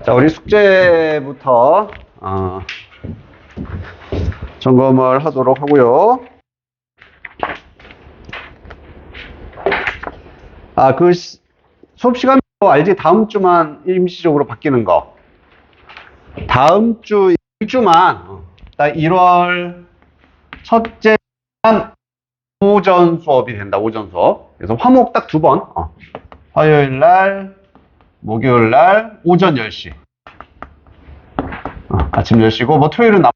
자, 우리 숙제부터 점검을 하도록 하고요. 그 수업 시간 알지? 다음 주만 임시적으로 바뀌는 거. 다음 주 1주만 딱 1월 첫째 오전 수업이 된다. 오전 수업. 그래서 화목 딱 2번. 화요일 날, 목요일 날 오전 10시. 아침 10시고 뭐 토요일은 딱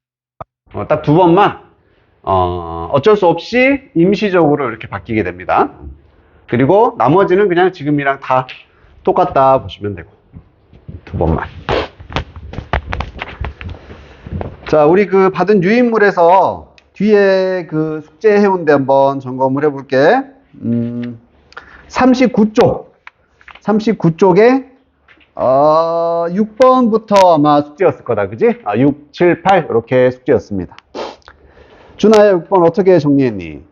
2번만 어쩔 수 없이 임시적으로 이렇게 바뀌게 됩니다. 그리고 나머지는 그냥 지금이랑 다 똑같다 보시면 되고 2번만. 자, 우리 그 받은 유인물에서 뒤에 그 숙제 해온데 한번 점검을 해볼게. 39쪽에 6번부터 아마 숙제였을 거다, 그지? 6, 7, 8 이렇게 숙제였습니다. 준하야, 6번 어떻게 정리했니?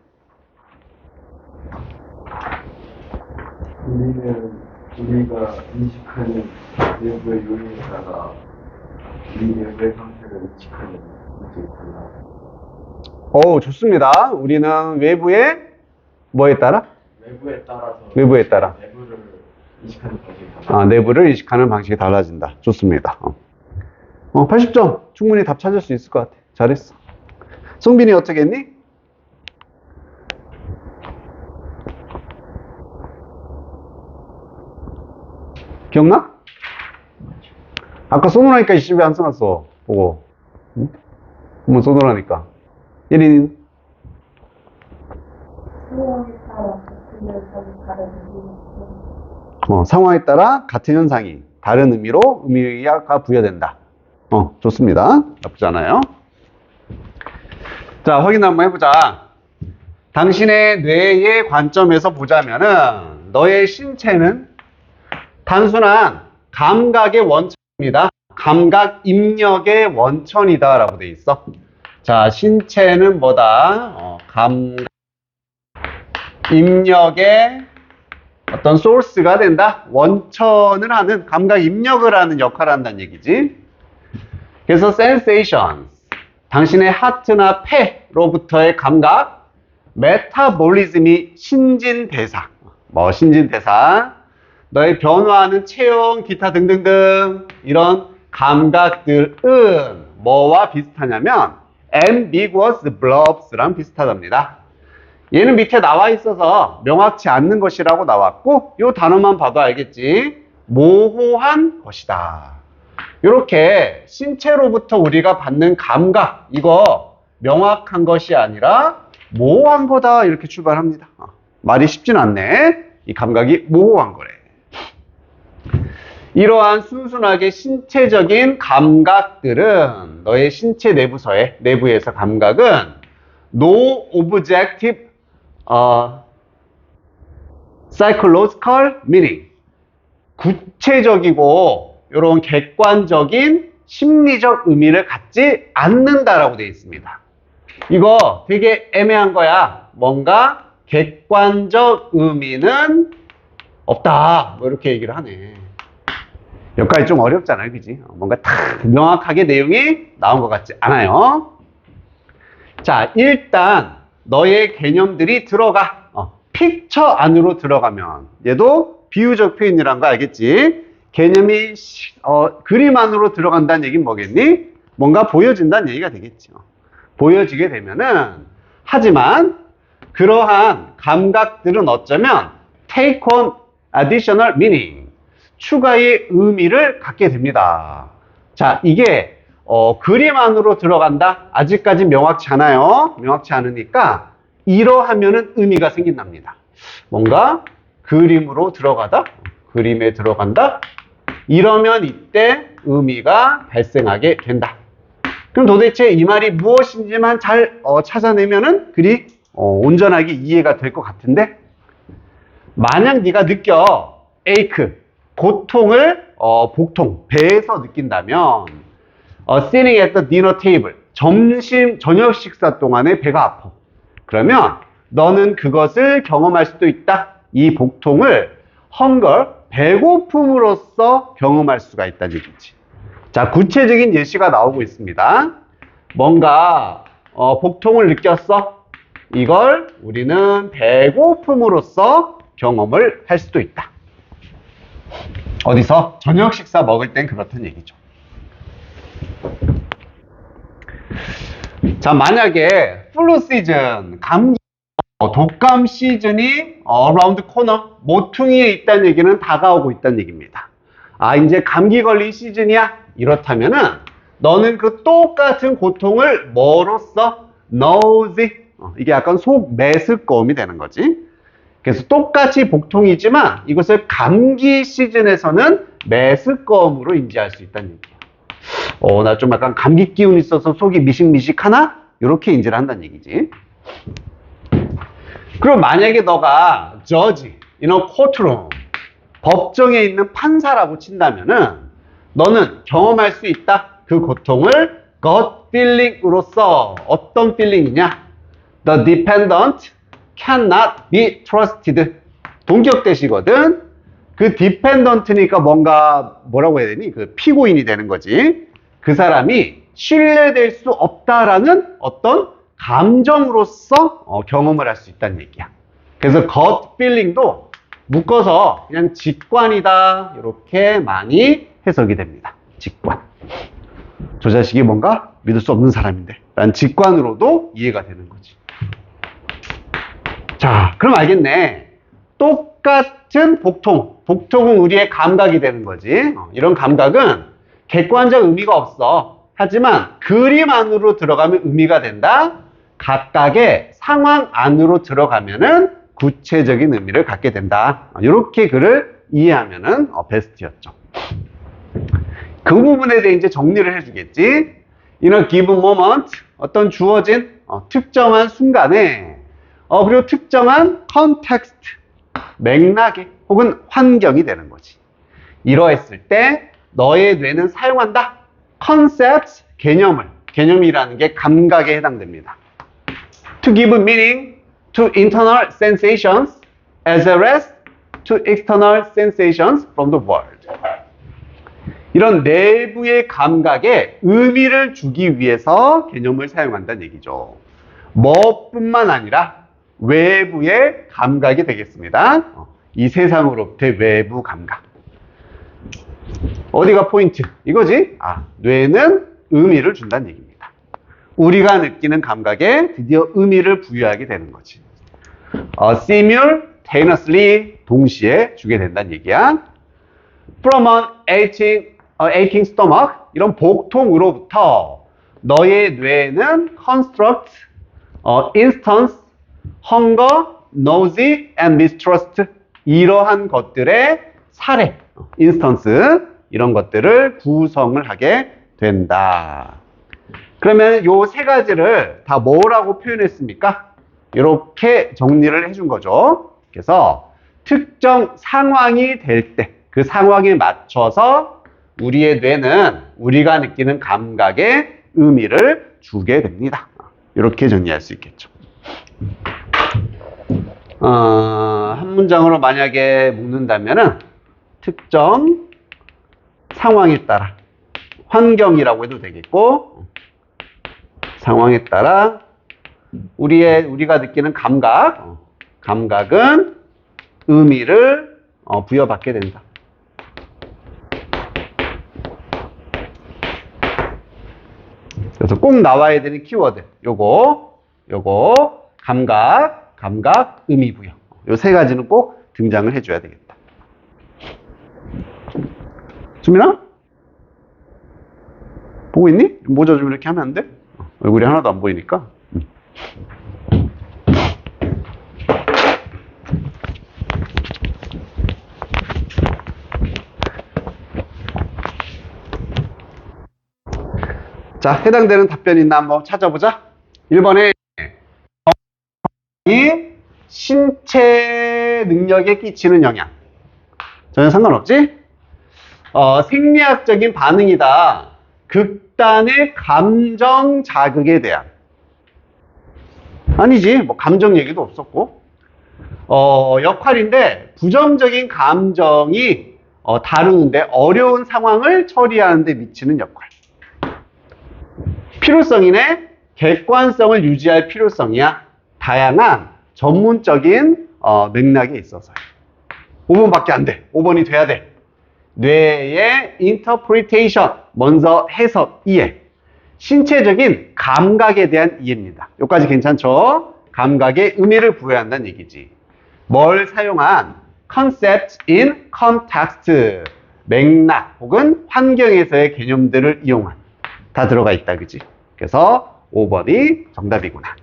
우리가 인식하는 내부의 요인에 따라 우리 내부의 상태를 인식하는 문제가 달라. 좋습니다. 우리는 외부의 뭐에 따라? 외부에 따라서 외부에 따라. 내부를 인식하는 방식이 달라. 내부를 인식하는 방식이 달라진다. 좋습니다. 80점. 충분히 답 찾을 수 있을 것 같아. 잘했어. 송빈이 어떻게 했니? 기억나? 아까 써놓으라니까 왜 안 써놨어? 보고. 응? 한번 써놓으라니까. 예린이는? 상황에 따라 같은 현상이 다른 의미로 의미가 부여된다. 좋습니다. 나쁘지 않아요. 자, 확인 한번 해보자. 당신의 뇌의 관점에서 보자면은 너의 신체는 단순한 감각의 원천입니다. 감각 입력의 원천이다 라고 돼 있어. 자, 신체는 뭐다? 감각 입력의 어떤 소스가 된다. 원천을 하는, 감각 입력을 하는 역할을 한다는 얘기지. 그래서 sensations, 당신의 하트나 폐로부터의 감각, 메타볼리즘이 신진대사, 신진대사, 너의 변화하는 체온, 기타 등등등 이런 감각들은 뭐와 비슷하냐면 ambiguous blurbs랑 비슷하답니다. 얘는 밑에 나와 있어서 명확치 않는 것이라고 나왔고 이 단어만 봐도 알겠지. 모호한 것이다. 이렇게 신체로부터 우리가 받는 감각, 이거 명확한 것이 아니라 모호한 거다 이렇게 출발합니다. 말이 쉽진 않네. 이 감각이 모호한 거래. 이러한 순순하게 신체적인 감각들은 너의 신체 내부에서 감각은 no objective psychological meaning, 구체적이고 이런 객관적인 심리적 의미를 갖지 않는다라고 되어 있습니다. 이거 되게 애매한 거야. 뭔가 객관적 의미는 없다. 이렇게 얘기를 하네. 여기까지 좀 어렵잖아요, 그지? 뭔가 딱 명확하게 내용이 나온 것 같지 않아요. 자, 일단 너의 개념들이 들어가. 픽처 안으로 들어가면 얘도 비유적 표현이란 거 알겠지? 개념이 그림 안으로 들어간다는 얘기는 뭐겠니? 뭔가 보여진다는 얘기가 되겠죠. 보여지게 되면은, 하지만 그러한 감각들은 어쩌면 take on additional meaning, 추가의 의미를 갖게 됩니다. 자, 이게 그림 안으로 들어간다? 아직까지 명확치 않아요. 명확치 않으니까 이러하면은 의미가 생긴답니다. 뭔가 그림으로 들어가다, 그림에 들어간다, 이러면 이때 의미가 발생하게 된다. 그럼 도대체 이 말이 무엇인지만 잘 찾아내면은 그리 온전하게 이해가 될 것 같은데, 만약 네가 느껴 ache, 고통을 복통, 배에서 느낀다면 sitting at the dinner table, 저녁 식사 동안에 배가 아파. 그러면 너는 그것을 경험할 수도 있다. 이 복통을 hunger, 배고픔으로써 경험할 수가 있다는 얘기지. 자, 구체적인 예시가 나오고 있습니다. 뭔가 복통을 느꼈어. 이걸 우리는 배고픔으로써 경험을 할 수도 있다. 어디서? 저녁 식사 먹을 땐 그렇다는 얘기죠. 자, 만약에 플루 시즌, 감기, 독감 시즌이 어라운드 코너, 모퉁이에 있다는 얘기는 다가오고 있다는 얘기입니다. 아, 이제 감기 걸린 시즌이야? 이렇다면은 너는 그 똑같은 고통을 뭐로써? nose, 이게 약간 속 메스꺼움이 되는 거지. 그래서 똑같이 복통이지만 이것을 감기 시즌에서는 메스꺼움으로 인지할 수 있다는 얘기야. 나 좀 약간 감기 기운 있어서 속이 미식미식하나? 이렇게 인지를 한다는 얘기지. 그럼 만약에 너가 judge, courtroom, 법정에 있는 판사라고 친다면은 너는 경험할 수 있다. 그 고통을 gut feeling으로써 어떤 feeling이냐? The defendant cannot be trusted. 동격대시거든. 그 defendant니까 뭔가 뭐라고 해야 되니? 그 피고인이 되는 거지. 그 사람이 신뢰될 수 없다라는 어떤 감정으로서 경험을 할 수 있다는 얘기야. 그래서 gut feeling도 묶어서 그냥 직관이다 이렇게 많이 해석이 됩니다. 직관. 저 자식이 뭔가 믿을 수 없는 사람인데 라는 직관으로도 이해가 되는 거지. 자, 그럼 알겠네. 똑같은 복통은 우리의 감각이 되는 거지. 이런 감각은 객관적 의미가 없어. 하지만 그림 안으로 들어가면 의미가 된다. 각각의 상황 안으로 들어가면은 구체적인 의미를 갖게 된다. 이렇게 글을 이해하면은 베스트였죠. 그 부분에 대해 이제 정리를 해주겠지. In a given moment, 어떤 주어진 특정한 순간에 그리고 특정한 context, 맥락에 혹은 환경이 되는 거지. 이러했을 때 너의 뇌는 사용한다. concepts, 개념이라는 게 감각에 해당됩니다. To give meaning to internal sensations as well as to external sensations from the world. 이런 내부의 감각에 의미를 주기 위해서 개념을 사용한다는 얘기죠. 뭐뿐만 아니라 외부의 감각이 되겠습니다. 이 세상으로부터의 외부 감각. 어디가 포인트? 이거지? 뇌는 의미를 준다는 얘기입니다. 우리가 느끼는 감각에 드디어 의미를 부여하게 되는 거지. simultaneously, 동시에 주게 된다는 얘기야. From an aching stomach, 이런 복통으로부터 너의 뇌는 construct, instance, hunger, nausea, and mistrust, 이러한 것들의 사례, instance, 이런 것들을 구성을 하게 된다. 그러면 요 세 가지를 다 뭐라고 표현했습니까? 이렇게 정리를 해준 거죠. 그래서 특정 상황이 될 때 그 상황에 맞춰서 우리의 뇌는 우리가 느끼는 감각에 의미를 주게 됩니다. 이렇게 정리할 수 있겠죠. 한 문장으로 만약에 묶는다면은 특정 상황에 따라, 환경이라고 해도 되겠고, 상황에 따라 우리가 느끼는 감각은 의미를 부여받게 된다. 그래서 꼭 나와야 되는 키워드, 요거 감각, 의미 부여. 요 세 가지는 꼭 등장을 해줘야 되겠다. 수민아? 보고 있니? 모자 좀 이렇게 하면 안 돼? 얼굴이 하나도 안 보이니까. 자, 해당되는 답변이 있나 한번 찾아보자. 1번에 이 신체 능력에 끼치는 영향. 전혀 상관없지? 생리학적인 반응이다. 극단의 감정 자극에 대한. 아니지. 뭐 감정 얘기도 없었고. 역할인데 부정적인 감정이 다루는데 어려운 상황을 처리하는 데 미치는 역할. 필요성이네. 객관성을 유지할 필요성이야. 다양한 전문적인 맥락에 있어서요. 5번밖에 안 돼. 5번이 돼야 돼. 뇌의 interpretation, 먼저 해석, 이해. 신체적인 감각에 대한 이해입니다. 여기까지 괜찮죠? 감각에 의미를 부여한다는 얘기지. 뭘 사용한? concept in context. 맥락 혹은 환경에서의 개념들을 이용한. 다 들어가 있다, 그지? 그래서 5번이 정답이구나.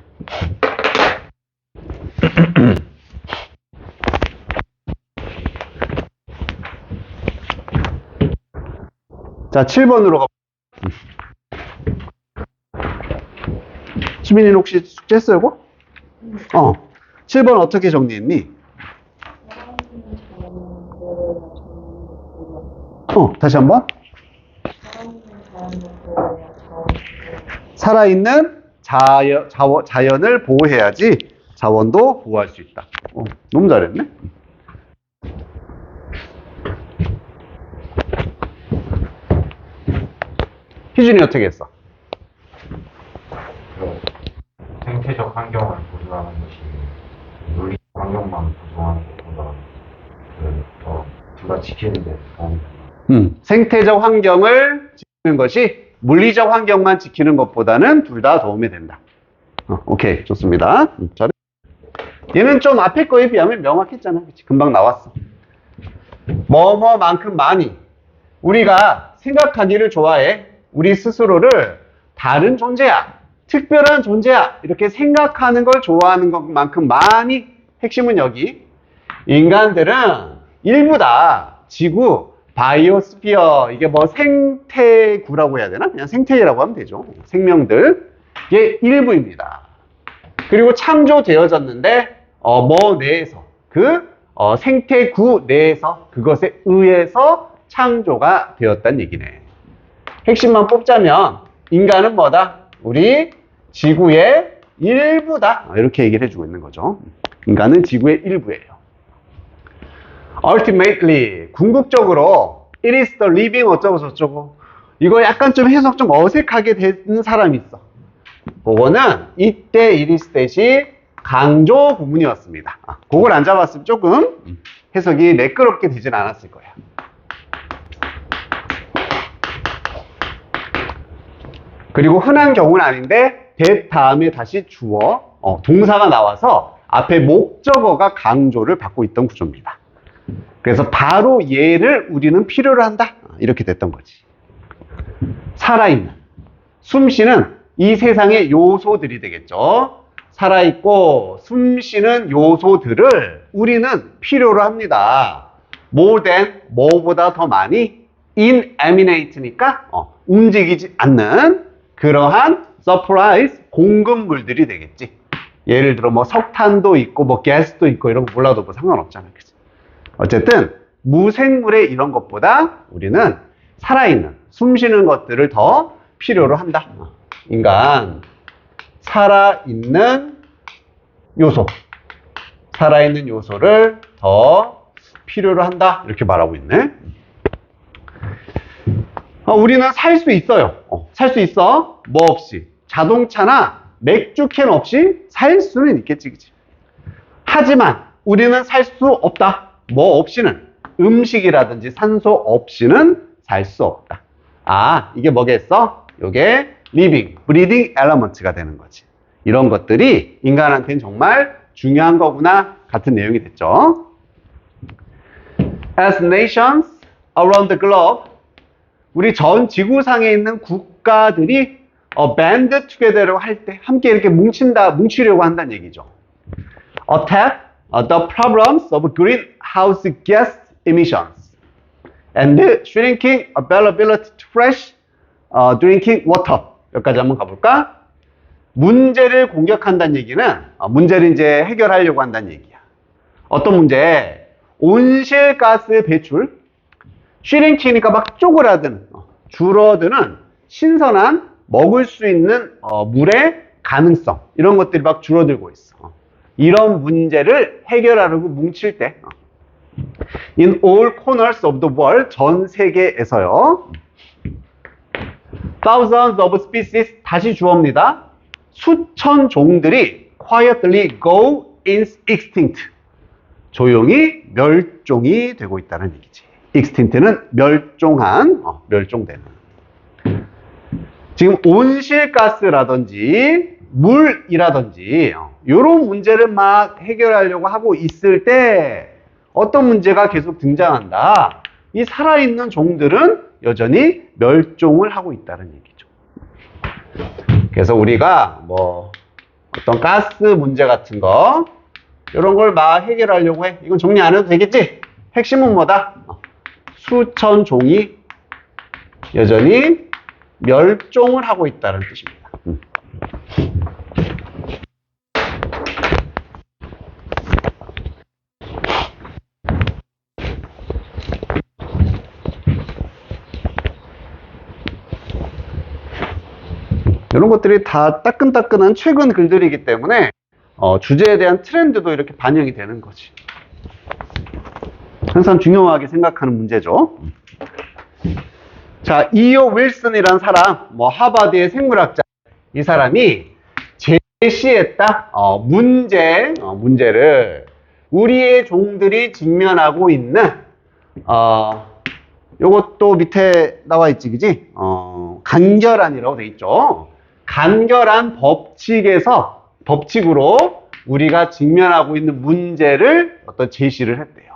자, 7번으로 가. 수민이는 혹시 숙제했어요, 이거? 7번 어떻게 정리했니? 다시 한번. 살아있는 자연을 보호해야지 자원도 보호할 수 있다. 너무 잘했네. 희준이 어떻게 했어? 생태적 환경을 보존하는 것이 물리 환경만 보존하는 것보다 둘 다 지키는 데 도움이 된다. 생태적 환경을 지키는 것이 물리적 환경만 지키는 것보다는 둘 다 도움이 된다. 오케이, 좋습니다. 잘해. 얘는 좀 앞에 거에 비하면 명확했잖아. 그치? 금방 나왔어. 뭐뭐만큼 많이. 우리가 생각하기를 좋아해. 우리 스스로를 다른 존재야. 특별한 존재야. 이렇게 생각하는 걸 좋아하는 것만큼 많이. 핵심은 여기. 인간들은 일부다. 지구, 바이오스피어, 이게 뭐 생태구라고 해야 되나? 그냥 생태계라고 하면 되죠. 생명들. 이게 일부입니다. 그리고 창조되어졌는데, 뭐 내에서, 생태구 내에서, 그것에 의해서 창조가 되었다는 얘기네. 핵심만 뽑자면, 인간은 뭐다? 우리 지구의 일부다. 이렇게 얘기를 해주고 있는 거죠. 인간은 지구의 일부예요. Ultimately, 궁극적으로 it is the living 어쩌고 저쩌고 이거 약간 좀 해석 좀 어색하게 되는 사람이 있어. 그거는 이때 it is that이 강조 부문이었습니다. 그걸 안 잡았으면 조금 해석이 매끄럽게 되진 않았을 거야. 그리고 흔한 경우는 아닌데 that 다음에 다시 주어 동사가 나와서 앞에 목적어가 강조를 받고 있던 구조입니다. 그래서 바로 얘를 우리는 필요로 한다. 이렇게 됐던 거지. 살아있는, 숨쉬는 이 세상의 요소들이 되겠죠. 살아있고 숨쉬는 요소들을 우리는 필요로 합니다. more than, 뭐보다 더 많이 inanimate니까 움직이지 않는 그러한 surprise, 공급물들이 되겠지. 예를 들어 뭐 석탄도 있고 뭐 가스도 있고 이런 거 몰라도 뭐 상관없잖아. 그치? 어쨌든 무생물의 이런 것보다 우리는 살아있는, 숨쉬는 것들을 더 필요로 한다. 인간, 살아있는 요소, 살아있는 요소를 더 필요로 한다. 이렇게 말하고 있네. 우리는 살 수 있어요. 살 수 있어. 뭐 없이. 자동차나 맥주캔 없이 살 수는 있겠지, 그치? 하지만 우리는 살 수 없다. 뭐 없이는. 음식이라든지 산소 없이는 살 수 없다. 이게 뭐겠어? 이게 living, breathing element가 되는 거지. 이런 것들이 인간한테는 정말 중요한 거구나 같은 내용이 됐죠. As nations around the globe, 우리 전 지구상에 있는 국가들이 band together로 할 때 함께 이렇게 뭉치려고 한다는 얘기죠. Attack the problems of greenhouse gas emissions and shrinking availability to fresh drinking water. 여기까지 한번 가볼까? 문제를 공격한다는 얘기는 문제를 이제 해결하려고 한다는 얘기야. 어떤 문제? 온실가스 배출, shrink이니까 막 쪼그라드는, 줄어드는 신선한 먹을 수 있는 물의 가능성, 이런 것들이 막 줄어들고 있어. 이런 문제를 해결하려고 뭉칠 때 In all corners of the world, 전 세계에서요. Thousands of species, 다시 주어입니다. 수천 종들이 quietly go extinct. 조용히 멸종이 되고 있다는 얘기지. extinct는 멸종한, 멸종되는. 지금 온실가스라든지 물이라든지 이런 문제를 막 해결하려고 하고 있을 때 어떤 문제가 계속 등장한다. 이 살아있는 종들은 여전히 멸종을 하고 있다는 얘기죠. 그래서 우리가 뭐 어떤 가스 문제 같은 거 이런 걸 막 해결하려고 해. 이건 정리 안 해도 되겠지? 핵심은 뭐다? 수천 종이 여전히 멸종을 하고 있다는 뜻입니다. 이런 것들이 다 따끈따끈한 최근 글들이기 때문에 주제에 대한 트렌드도 이렇게 반영이 되는 거지. 항상 중요하게 생각하는 문제죠. 자, 이오 윌슨이란 사람, 하버드의 생물학자, 이 사람이 제시했다 문제를 우리의 종들이 직면하고 있는 요것도 밑에 나와 있지, 그지? 간결한이라고 돼 있죠. 간결한 법칙으로 우리가 직면하고 있는 문제를 어떤 제시를 했대요.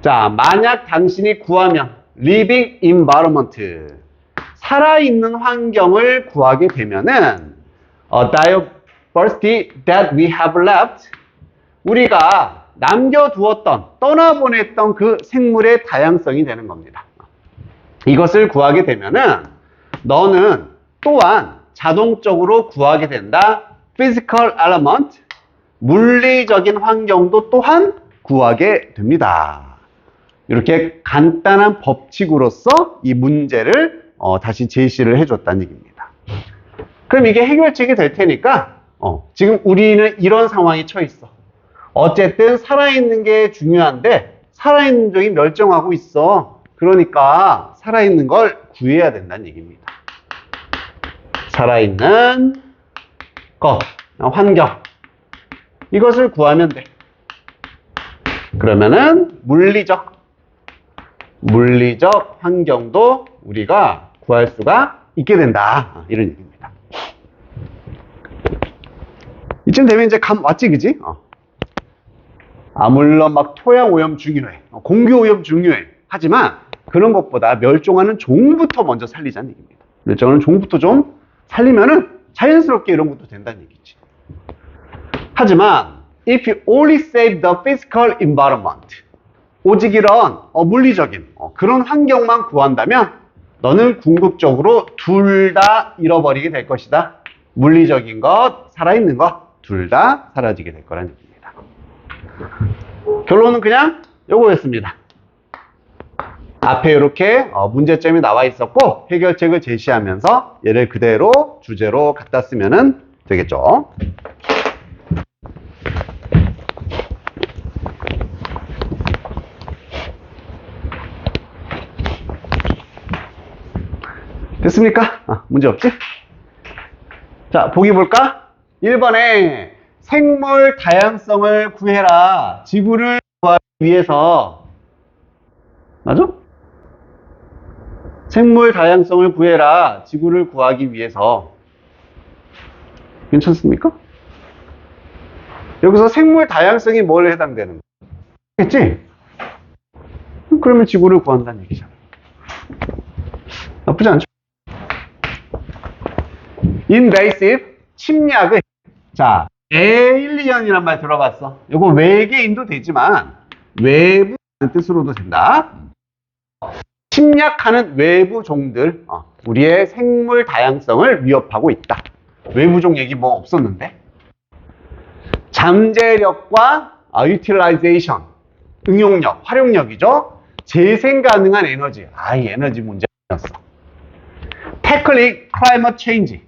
자, 만약 당신이 구하면 living environment, 살아있는 환경을 구하게 되면은 diversity that we have left, 우리가 남겨두었던, 떠나보냈던 그 생물의 다양성이 되는 겁니다. 이것을 구하게 되면은 너는 또한 자동적으로 구하게 된다. physical element, 물리적인 환경도 또한 구하게 됩니다. 이렇게 간단한 법칙으로서 이 문제를 다시 제시를 해줬다는 얘기입니다. 그럼 이게 해결책이 될 테니까 지금 우리는 이런 상황에 처해 있어. 어쨌든 살아있는 게 중요한데 살아있는 종이 멸종하고 있어. 그러니까 살아있는 걸 구해야 된다는 얘기입니다. 살아있는 것, 환경, 이것을 구하면 돼. 그러면은 물리적 환경도 우리가 구할 수가 있게 된다. 이런 얘기입니다. 이쯤 되면 이제 감 왔지, 그지? 물론 막 토양 오염 중요해. 공기 오염 중요해. 하지만 그런 것보다 멸종하는 종부터 먼저 살리자는 얘기입니다. 멸종하는 종부터 좀 살리면은 자연스럽게 이런 것도 된다는 얘기지. 하지만 if you only save the physical environment, 오직 이런 물리적인 그런 환경만 구한다면 너는 궁극적으로 둘 다 잃어버리게 될 것이다. 물리적인 것, 살아있는 것 둘 다 사라지게 될 거라는 얘기입니다. 결론은 그냥 요거였습니다. 앞에 이렇게 문제점이 나와 있었고 해결책을 제시하면서 얘를 그대로 주제로 갖다 쓰면 되겠죠. 됐습니까? 문제 없지? 자, 보기 볼까? 1번에 생물 다양성을 구해라. 지구를 구하기 위해서. 맞아? 생물 다양성을 구해라. 지구를 구하기 위해서. 괜찮습니까? 여기서 생물 다양성이 뭘 해당되는 거겠지? 그러면 지구를 구한다는 얘기잖아. 나쁘지 않죠? invasive, 침략의, 자, 에일리언이란 말 들어봤어. 이거 외계인도 되지만 외부라는 뜻으로도 된다. 침략하는 외부 종들, 우리의 생물 다양성을 위협하고 있다. 외부종 얘기 뭐 없었는데. 잠재력과 utilization, 응용력, 활용력이죠. 재생 가능한 에너지, 이 에너지 문제였어. tackling climate change,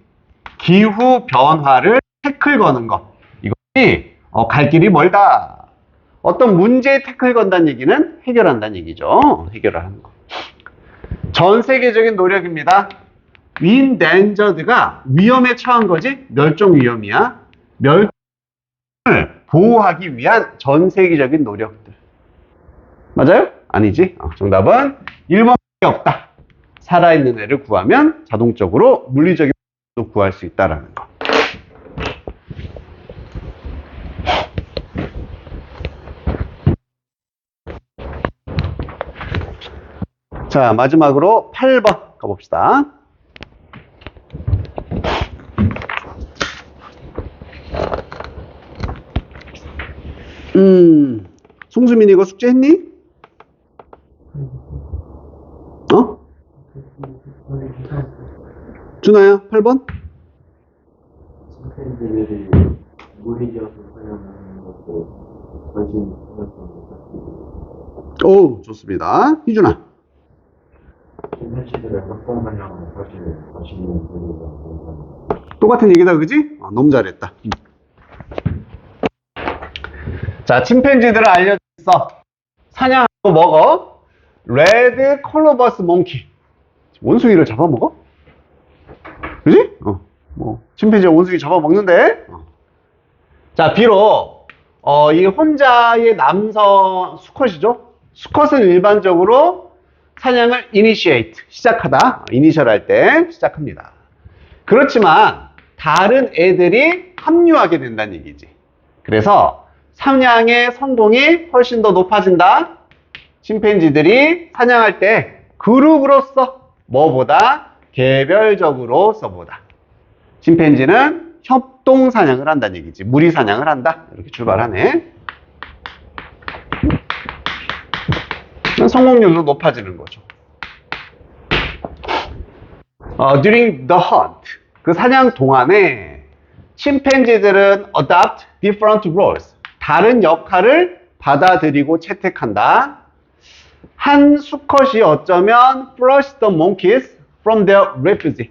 기후 변화를 태클 거는 것. 이것이 갈 길이 멀다. 어떤 문제에 태클 건다는 얘기는 해결한다는 얘기죠. 해결을 하는 거. 전 세계적인 노력입니다. 인덴저드가 위험에 처한 거지 멸종 위험이야. 멸종을 보호하기 위한 전 세계적인 노력들. 맞아요? 아니지. 정답은 1번밖에 없다. 살아있는 애를 구하면 자동적으로 물리적인 도 구할 수 있다라는 거. 자, 마지막으로 8번 가봅시다. 송수민 이거 숙제했니? 어? 준아야, 8번? 침팬지들이 물이 지어서 사용하는 것도 관심 있었던 것 같아요. 오, 좋습니다. 희준아. 침팬지들의 협동 사냥은 사실 관심 있는 분이다. 똑같은 얘기다, 그지? 너무 잘했다. 자, 침팬지들을 알려줬어. 사냥하고 먹어. 레드 콜로버스 몽키. 원숭이를 잡아먹어? 그지? 침팬지가 원숭이 잡아먹는데? 자, 비록, 이 혼자의 남성 수컷이죠? 수컷은 일반적으로 사냥을 initiate, 시작하다. 이니셜 할 때 시작합니다. 그렇지만, 다른 애들이 합류하게 된다는 얘기지. 그래서, 사냥의 성공이 훨씬 더 높아진다. 침팬지들이 사냥할 때 그룹으로서 뭐보다 개별적으로서보다 침팬지는 협동 사냥을 한다는 얘기지. 무리 사냥을 한다. 이렇게 출발하네. 성공률도 높아지는 거죠. During the hunt, 그 사냥 동안에 침팬지들은 adopt different roles, 다른 역할을 받아들이고 채택한다. 한 수컷이 어쩌면 flush the monkeys from their refuge,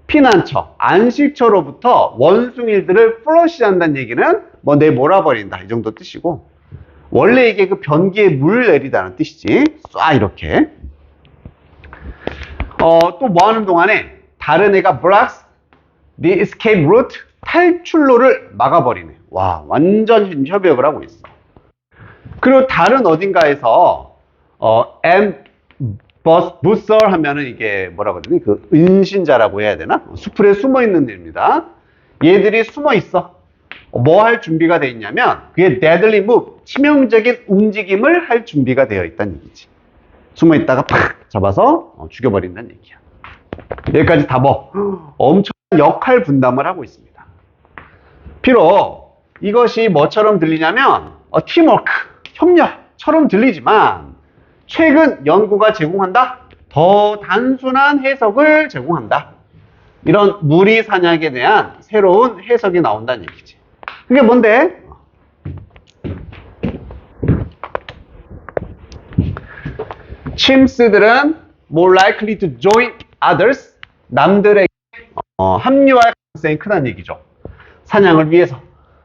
피난처, 안식처로부터 원숭이들을 flush 한다는 얘기는 뭐 내몰아버린다 이 정도 뜻이고, 원래 이게 그 변기에 물 내리다는 뜻이지. 쏴 이렇게. 또 뭐 하는 동안에 다른 애가 blocks the escape route, 탈출로를 막아버리네. 와, 완전 협력을 하고 있어. 그리고 다른 어딘가에서 앰버서 하면은 이게 뭐라고 해야 되니? 그 은신자라고 해야 되나? 수풀에 숨어 있는 애입니다. 얘들이 숨어 있어. 뭐 할 준비가 돼 있냐면 그게 deadly move, 치명적인 움직임을 할 준비가 되어 있다는 얘기지. 숨어 있다가 팍 잡아서 죽여버린다는 얘기야. 여기까지 다 뭐 엄청난 역할 분담을 하고 있습니다. 비록 이것이 뭐처럼 들리냐면 팀워크, 협력처럼 들리지만 최근 연구가 제공한다? 더 단순한 해석을 제공한다. 이런 무리 사냥에 대한 새로운 해석이 나온다는 얘기지. 그게 뭔데? 침스들은 more likely to join others, 남들에게 합류할 가능성이 크다는 얘기죠. 사냥을 위해서.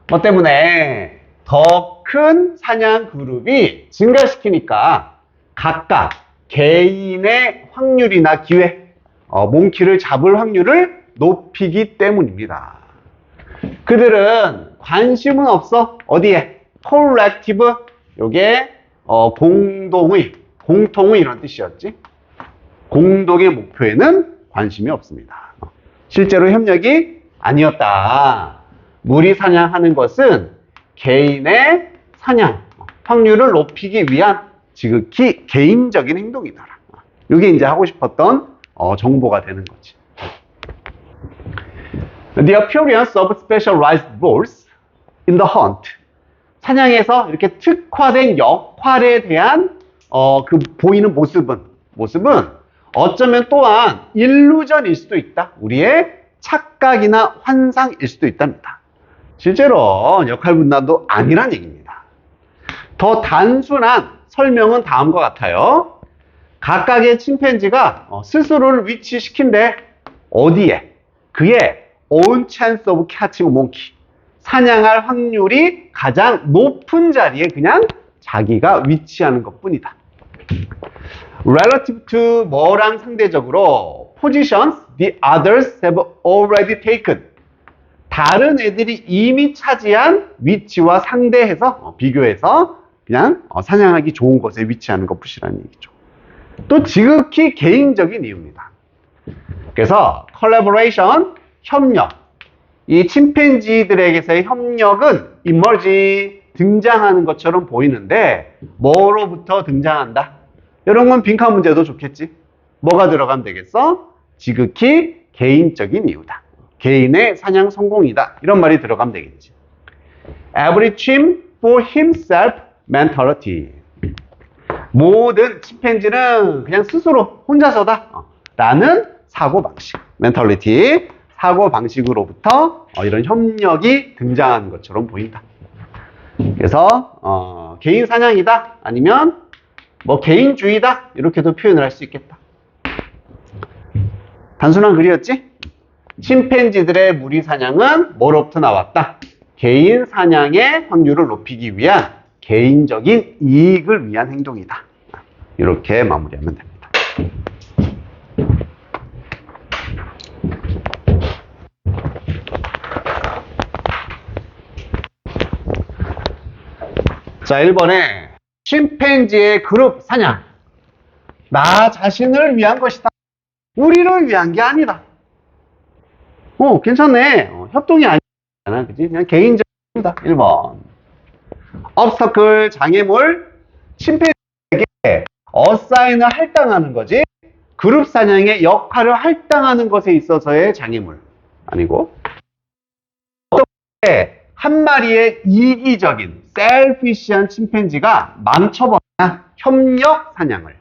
뭐 때문에 더 큰 사냥 그룹이 증가시키니까 각각 개인의 확률이나 기회, 몽키를 잡을 확률을 높이기 때문입니다. 그들은 관심은 없어. 어디에? 콜렉티브, 요게 공통의 이런 뜻이었지. 공동의 목표에는 관심이 없습니다. 실제로 협력이 아니었다. 무리 사냥하는 것은 개인의 사냥 확률을 높이기 위한 지극히 개인적인 행동이다. 이게 이제 하고 싶었던 정보가 되는 거지. The appearance of specialized roles in the hunt. 사냥에서 이렇게 특화된 역할에 대한 그 보이는 모습은 어쩌면 또한 일루전일 수도 있다. 우리의 착각이나 환상일 수도 있답니다. 실제로 역할 분담도 아니란 얘기입니다. 더 단순한 설명은 다음과 같아요. 각각의 침팬지가 스스로를 위치시킨대. 어디에? 그의 own chance of catching a monkey. 사냥할 확률이 가장 높은 자리에 그냥 자기가 위치하는 것뿐이다. Relative to 뭐랑 상대적으로 positions the others have already taken. 다른 애들이 이미 차지한 위치와 상대해서 비교해서 그냥 사냥하기 좋은 곳에 위치하는 것뿐이라는 얘기죠. 또 지극히 개인적인 이유입니다. 그래서 collaboration, 협력. 이 침팬지들에게서의 협력은 emerge, 등장하는 것처럼 보이는데 뭐로부터 등장한다? 이런 건 빈칸 문제도 좋겠지. 뭐가 들어가면 되겠어? 지극히 개인적인 이유다. 개인의 사냥 성공이다. 이런 말이 들어가면 되겠지. Every chimp for himself mentality. 모든 침팬지는 그냥 스스로 혼자서다. 라는 사고방식. mentality. 사고방식으로부터 이런 협력이 등장하는 것처럼 보인다. 그래서 개인 사냥이다. 아니면 뭐 개인주의다. 이렇게도 표현을 할 수 있겠다. 단순한 글이었지? 침팬지들의 무리 사냥은 뭐로부터 나왔다? 개인 사냥의 확률을 높이기 위한 개인적인 이익을 위한 행동이다. 이렇게 마무리하면 됩니다. 자, 1번에 침팬지의 그룹 사냥. 나 자신을 위한 것이다. 우리를 위한 게 아니다. 괜찮네. 협동이 아니잖아. 그치? 그냥 개인적입니다. 1번. obstacle, 장애물, 침팬지에게 어사인을 할당하는 거지. 그룹 사냥의 역할을 할당하는 것에 있어서의 장애물. 아니고. 어떻게 한 마리의 이기적인, 셀피시한 침팬지가 망쳐버리냐? 협력 사냥을.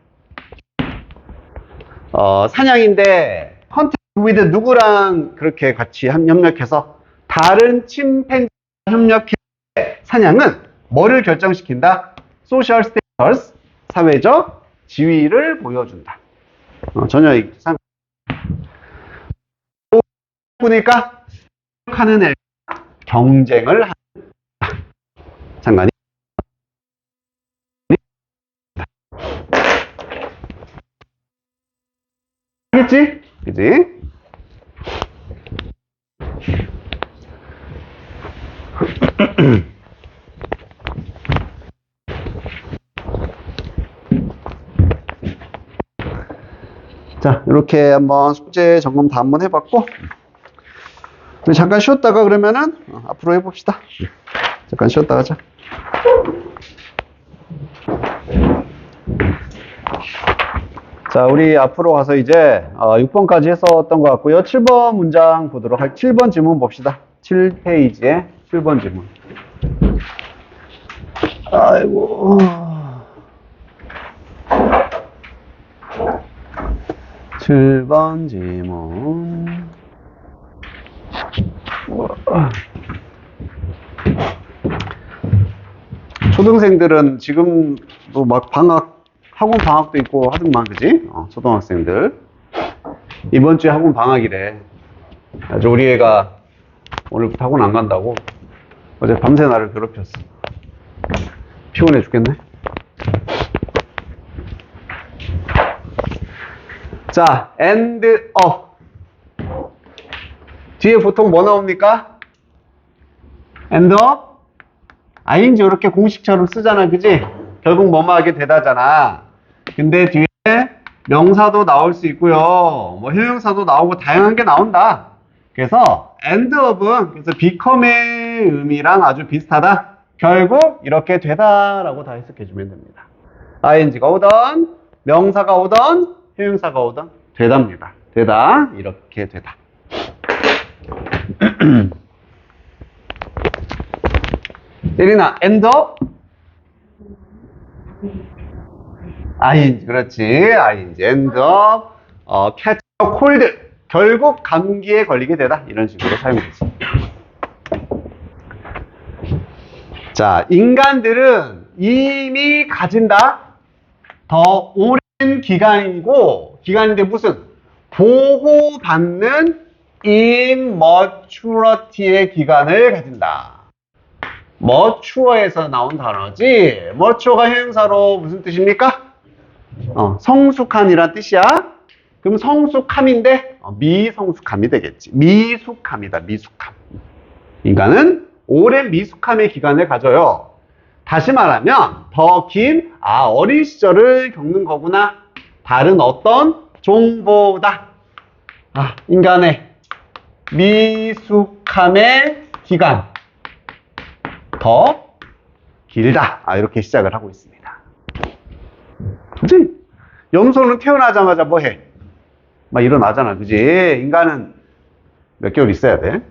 사냥인데, 헌팅 with 누구랑 그렇게 같이 협력해서 다른 침팬지 협력해 사냥은 뭐를 결정시킨다? 소셜 스테이터스, 사회적 지위를 보여준다. 전혀 이상. 보니까 하는 애 경쟁을 하는 상관이 하겠지? 그지? 자, 이렇게 한번 숙제 점검 다 한번 해봤고, 우리 잠깐 쉬었다가 그러면은 앞으로 해봅시다. 잠깐 쉬었다 가자. 자, 우리 앞으로 가서 이제 6번까지 했었던 것 같고요. 7번 문장 보도록 7번 지문 봅시다. 7페이지에 7번 지문. 아이고. 7번 지문. 초등생들은 지금도 막 학원 방학도 있고 하더만, 그지? 초등학생들. 이번 주에 학원 방학이래. 아주 우리 애가 오늘부터 학원 안 간다고 어제 밤새 나를 괴롭혔어. 피곤해 죽겠네. 자, end up. 뒤에 보통 뭐 나옵니까? end up? ing 이렇게 공식처럼 쓰잖아, 그지? 결국 뭐뭐 하게 되다잖아. 근데 뒤에 명사도 나올 수 있고요. 뭐 형용사도 나오고 다양한 게 나온다. 그래서 end up은 그래서 become의 의미랑 아주 비슷하다. 결국 이렇게 되다라고 다 해석해주면 됩니다. ing가 오던, 명사가 오던, 형용사가 오던 되답니다. 되다, 이렇게 되다. 예린아, end up? ing, 그렇지. ing, end up, catch a cold. 결국 감기에 걸리게 되다. 이런 식으로 사용되지. 자, 인간들은 이미 가진다. 더 오랜 기간이고, 기간인데 무슨? 보호받는 immaturity의 기간을 가진다. 머추어에서 나온 단어지. 머추어가 형용사로 무슨 뜻입니까? 성숙함이란 뜻이야. 그럼 성숙함인데 미성숙함이 되겠지. 미숙함이다. 미숙함. 인간은 오랜 미숙함의 기간을 가져요. 다시 말하면 더 긴 어린 시절을 겪는 거구나. 다른 어떤 종보다 인간의 미숙함의 기간 더 길다. 이렇게 시작을 하고 있습니다. 그치? 염소는 태어나자마자 뭐 해? 막 일어나잖아. 그지? 인간은 몇 개월 있어야 돼?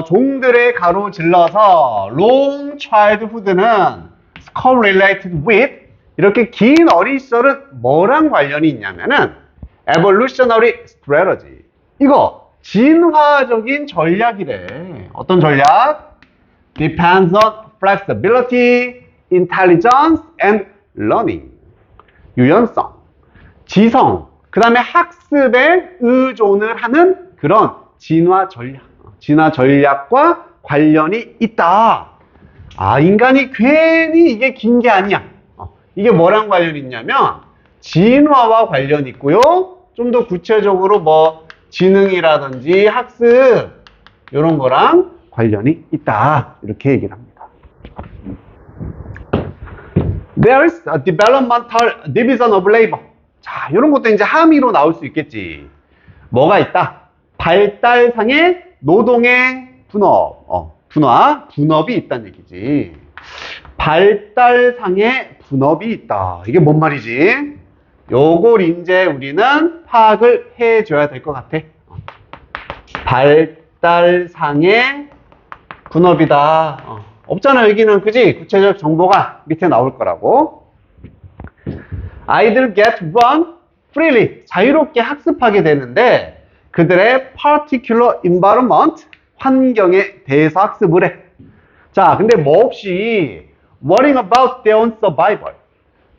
종들의 가로질러서 long childhood는 correlated with 이렇게 긴 어린 시절은 뭐랑 관련이 있냐면은 evolutionary strategy. 이거 진화적인 전략이래. 어떤 전략? Depends on flexibility, intelligence, and learning. 유연성, 지성, 그 다음에 학습에 의존을 하는 그런 진화 전략과 관련이 있다. 인간이 괜히 이게 긴 게 아니야. 이게 뭐랑 관련이 있냐면 진화와 관련이 있고요. 좀 더 구체적으로 뭐 지능이라든지 학습 이런 거랑 관련이 있다. 이렇게 얘기를 합니다. There's a developmental division of labor. 자, 이런 것도 이제 함의로 나올 수 있겠지. 뭐가 있다? 발달상의 노동의 분업이 있다는 얘기지. 발달상의 분업이 있다. 이게 뭔 말이지? 요걸 이제 우리는 파악을 해줘야 될 것 같아. 발달상의 분업이다. 없잖아, 여기는. 그지? 구체적 정보가 밑에 나올 거라고. 아이들 get run freely. 자유롭게 학습하게 되는데 그들의 particular environment, 환경에 대해서 학습을 해. 자, 근데 뭐 없이 worrying about their own survival.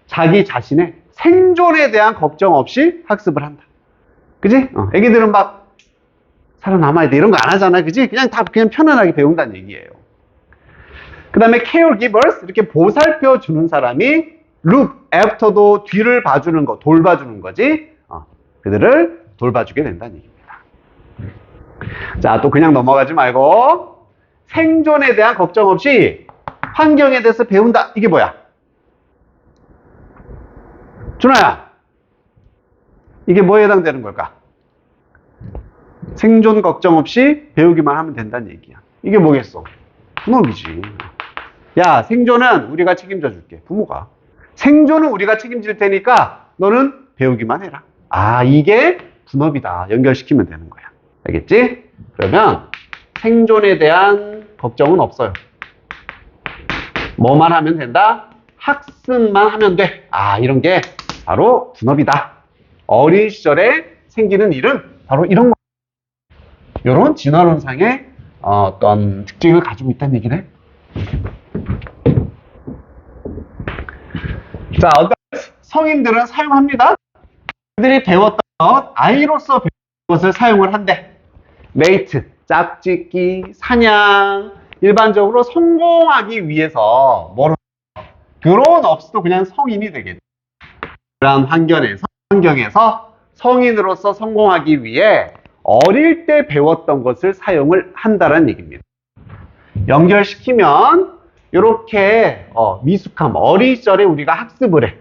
자기 자신의 생존에 대한 걱정 없이 학습을 한다. 그지? 애기들은 막 살아남아야 돼 이런 거 안 하잖아. 그지? 그냥 편안하게 배운다는 얘기예요. 그 다음에 caregivers, 이렇게 보살펴 주는 사람이 look after도 뒤를 봐주는 거, 돌봐주는 거지. 그들을 돌봐주게 된다는 얘기입니다. 자, 또 그냥 넘어가지 말고 생존에 대한 걱정 없이 환경에 대해서 배운다. 이게 뭐야? 준호야, 이게 뭐에 해당되는 걸까? 생존 걱정 없이 배우기만 하면 된다는 얘기야. 이게 뭐겠어? 분업이지. 야, 생존은 우리가 책임져 줄게. 부모가. 생존은 우리가 책임질 테니까 너는 배우기만 해라. 이게 분업이다. 연결시키면 되는 거야. 알겠지? 그러면 생존에 대한 걱정은 없어요. 뭐만 하면 된다? 학습만 하면 돼. 이런 게 바로 분업이다. 어린 시절에 생기는 일은 바로 이런 거. 이런 진화론상의 어떤 특징을 가지고 있다는 얘기네. 자, 성인들은 사용합니다. 그들이 배웠던 것, 아이로서 배운 것을 사용을 한대. 메이트, 짝짓기, 사냥, 일반적으로 성공하기 위해서 grown-ups도 그냥 성인이 되겠죠. 그런 환경에서 성인으로서 성공하기 위해 어릴 때 배웠던 것을 사용을 한다는 얘기입니다. 연결시키면 이렇게 미숙함, 어린 시절에 우리가 학습을 해.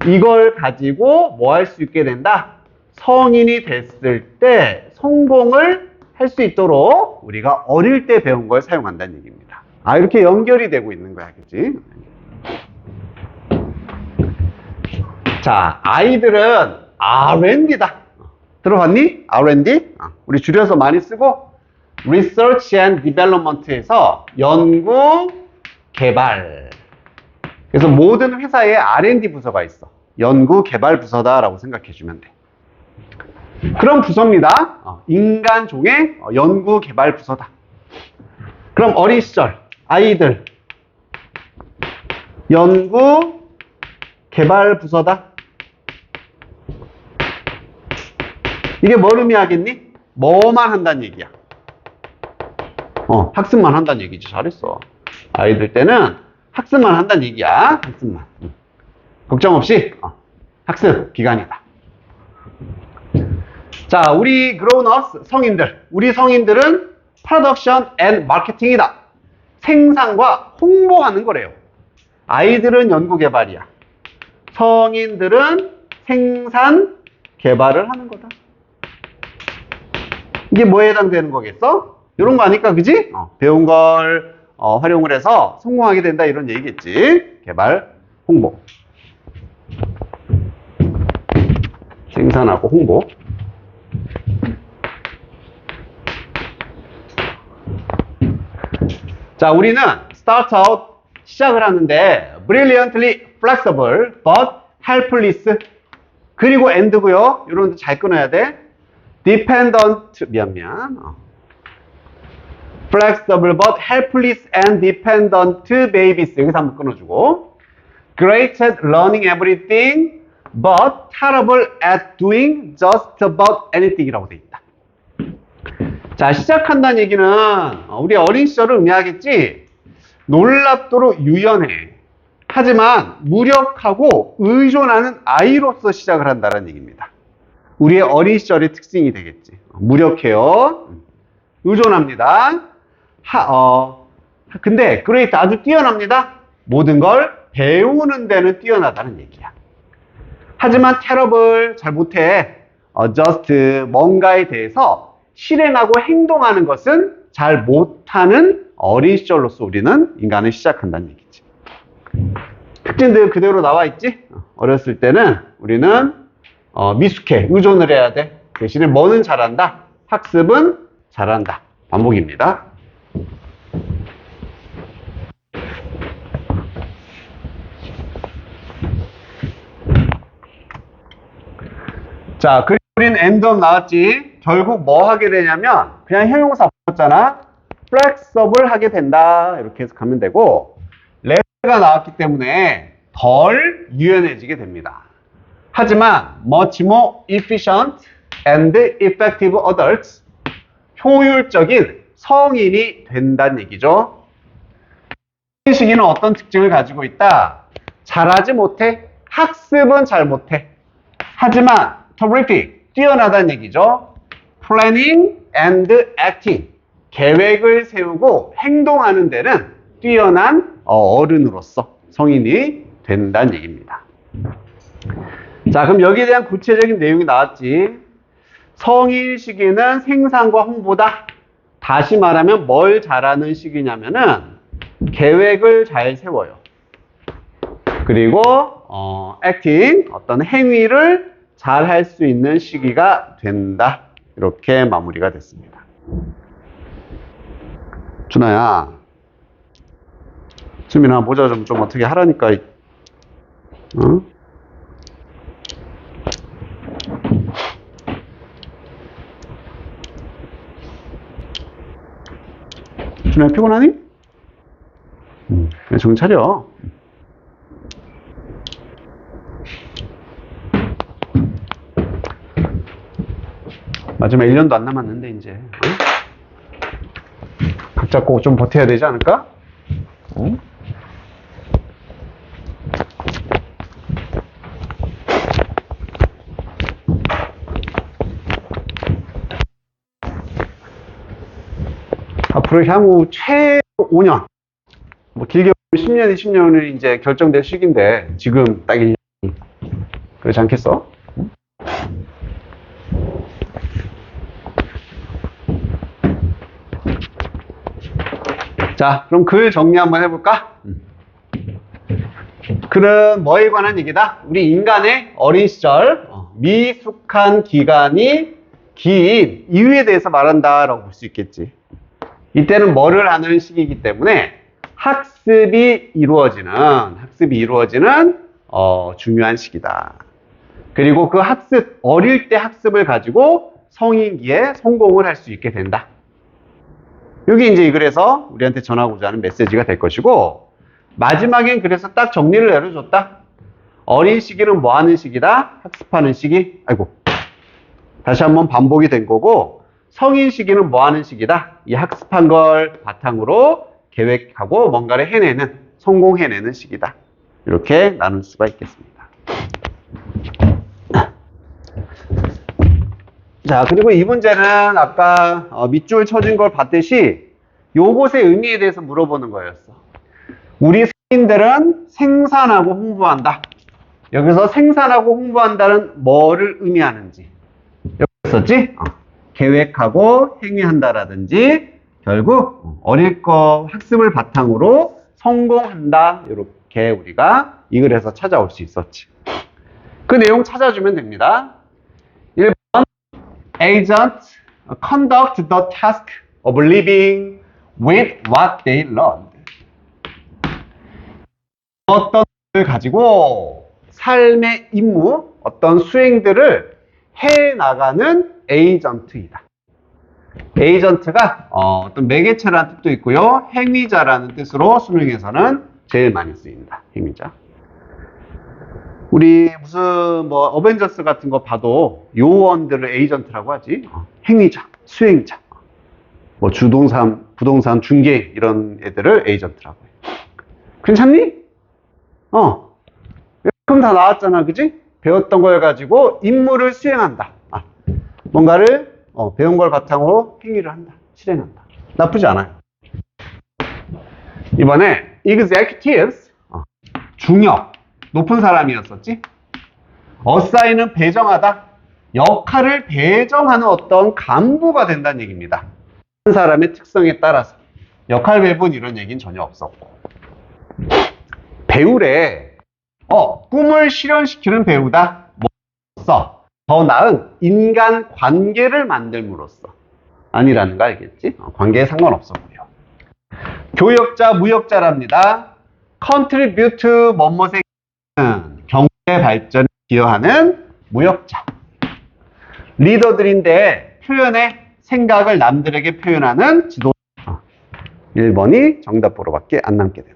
이걸 가지고 뭐 할 수 있게 된다? 성인이 됐을 때 성공을 할 수 있도록 우리가 어릴 때 배운 걸 사용한다는 얘기입니다. 이렇게 연결이 되고 있는 거야, 그치? 자, 아이들은 R&D다. 들어봤니? R&D? 우리 줄여서 많이 쓰고 Research and Development에서 연구, 개발. 그래서 모든 회사에 R&D 부서가 있어. 연구, 개발 부서다라고 생각해 주면 돼. 그런 부서입니다. 인간종의 연구, 개발 부서다. 그럼 어린 시절 아이들 연구, 개발 부서다. 이게 뭘 의미하겠니? 뭐만 한다는 얘기야. 학습만 한다는 얘기지. 잘했어. 아이들 때는 학습만 한다는 얘기야. 학습만. 걱정 없이 학습 기간이다. 자, 우리 grown-ups, 성인들. 우리 성인들은 production and marketing이다. 생산과 홍보하는 거래요. 아이들은 연구개발이야. 성인들은 생산, 개발을 하는 거다. 이게 뭐에 해당되는 거겠어? 이런 거 아닐까, 그지? 배운 걸 활용을 해서 성공하게 된다, 이런 얘기겠지. 개발, 홍보. 생산하고 홍보. 자, 우리는 start out, 시작을 하는데 brilliantly flexible but helpless, 그리고 and고요. 이런 데 잘 끊어야 돼. dependent, flexible but helpless and dependent babies, 여기서 한번 끊어주고, great at learning everything but terrible at doing just about anything 이라고 돼 있다. 자, 시작한다는 얘기는 우리 어린 시절을 의미하겠지. 놀랍도록 유연해. 하지만 무력하고 의존하는 아이로서 시작을 한다는 얘기입니다. 우리의 어린 시절의 특징이 되겠지. 무력해요. 의존합니다. 근데 great, 아주 뛰어납니다. 모든 걸 배우는 데는 뛰어나다는 얘기야. 하지만 terrible, 잘 못해. just, 뭔가에 대해서 실행하고 행동하는 것은 잘 못하는 어린 시절로서 우리는 인간을 시작한다는 얘기지. 특징들 그대로 나와 있지? 어렸을 때는 우리는 미숙해, 의존을 해야 돼. 대신에 뭐는 잘한다? 학습은 잘한다. 반복입니다. 자, 그리고 우리는 end업 나왔지. 결국 뭐 하게 되냐면 그냥 형용사 붙였잖아. flexible 하게 된다. 이렇게 해서 가면 되고, 레벨가 나왔기 때문에 덜 유연해지게 됩니다. 하지만 much more efficient and effective adults, 효율적인 성인이 된다는 얘기죠. 성인 시기는 어떤 특징을 가지고 있다? 잘하지 못해. 학습은 잘 못해. 하지만 terrific, 뛰어나다는 얘기죠. planning and acting, 계획을 세우고 행동하는 데는 뛰어난 어른으로서 성인이 된다는 얘기입니다. 자, 그럼 여기에 대한 구체적인 내용이 나왔지. 성인 시기는 생산과 홍보다. 다시 말하면 뭘 잘하는 시기냐면은 계획을 잘 세워요. 그리고 acting, 어떤 행위를 잘 할 수 있는 시기가 된다. 이렇게 마무리가 됐습니다. 준아야, 수민아, 모자 좀 어떻게 하라니까. 어? 준아야, 피곤하니? 정신 차려. 마지막 1년도 안 남았는데 이제 각 잡고 좀 버텨야 되지 않을까? 앞으로 향후 최소 5년, 뭐 길게 보면 10년이 10년은 이제 결정될 시기인데 지금 딱 1년, 그렇지 않겠어? 자, 그럼 글 정리 한번 해볼까? 글은 뭐에 관한 얘기다? 우리 인간의 어린 시절, 미숙한 기간이 긴 이유에 대해서 말한다라고 볼 수 있겠지. 이때는 뭐를 하는 시기이기 때문에 학습이 이루어지는 중요한 시기다. 그리고 그 학습, 어릴 때 학습을 가지고 성인기에 성공을 할 수 있게 된다. 이게 이제 이 글에서 우리한테 전하고자 하는 메시지가 될 것이고, 마지막엔 그래서 딱 정리를 내려줬다. 어린 시기는 뭐 하는 시기다? 학습하는 시기. 아이고. 다시 한번 반복이 된 거고, 성인 시기는 뭐 하는 시기다? 이 학습한 걸 바탕으로 계획하고 뭔가를 해내는, 성공해내는 시기다. 이렇게 나눌 수가 있겠습니다. 자, 그리고 이 문제는 아까 밑줄 쳐진 걸 봤듯이 요것의 의미에 대해서 물어보는 거였어. 우리 성인들은 생산하고 홍보한다. 여기서 생산하고 홍보한다는 뭐를 의미하는지. 여기 있었지? 계획하고 행위한다라든지 결국 어릴 거 학습을 바탕으로 성공한다. 이렇게 우리가 이 글에서 찾아올 수 있었지. 그 내용 찾아주면 됩니다. 1번 Agents conduct the task of living with what they learned. 어떤 것을 가지고 삶의 임무, 어떤 수행들을 해나가는 에이전트이다. 에이전트가 어떤 매개체라는 뜻도 있고요. 행위자라는 뜻으로 수능에서는 제일 많이 쓰입니다. 행위자. 우리 무슨 뭐 어벤져스 같은 거 봐도 요원들을 에이전트라고 하지. 행위자, 수행자. 뭐 주동산, 부동산, 중개 이런 애들을 에이전트라고 해. 괜찮니? 그럼 다 나왔잖아, 그지? 배웠던 걸 가지고 임무를 수행한다. 뭔가를 배운 걸 바탕으로 행위를 한다, 실행한다. 나쁘지 않아요. 이번에 executives, 중역, 높은 사람이었었지? assign은 배정하다, 역할을 배정하는 어떤 간부가 된다는 얘기입니다. 한 사람의 특성에 따라서 역할 배분 이런 얘기는 전혀 없었고, 배우래. 꿈을 실현시키는 배우다. 뭐로써? 더 나은 인간 관계를 만들므로써. 아니라는 거 알겠지? 관계에 상관없었고요. 교역자, 무역자랍니다. contribute 뭐뭐의 경제 발전에 기여하는 무역자. 리더들인데 표현의 생각을 남들에게 표현하는 지도자. 1번이 정답으로밖에 안 남게 된다.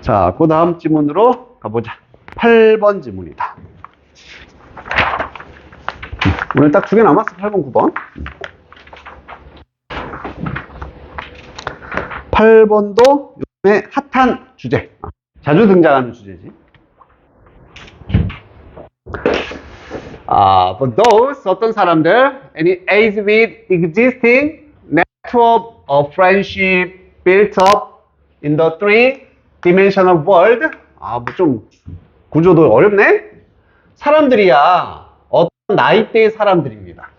자, 그 다음 지문으로 가보자. 8번 지문이다. 오늘 딱 두 개 남았어. 8번, 9번. 8번도 요즘에 핫한 주제. 자주 등장하는 주제지. For those, 어떤 사람들, any age with existing network of friendship built up in the three-dimensional world. 뭐 좀 구조도 어렵네? 사람들이야. 어떤 나이대의 사람들입니다.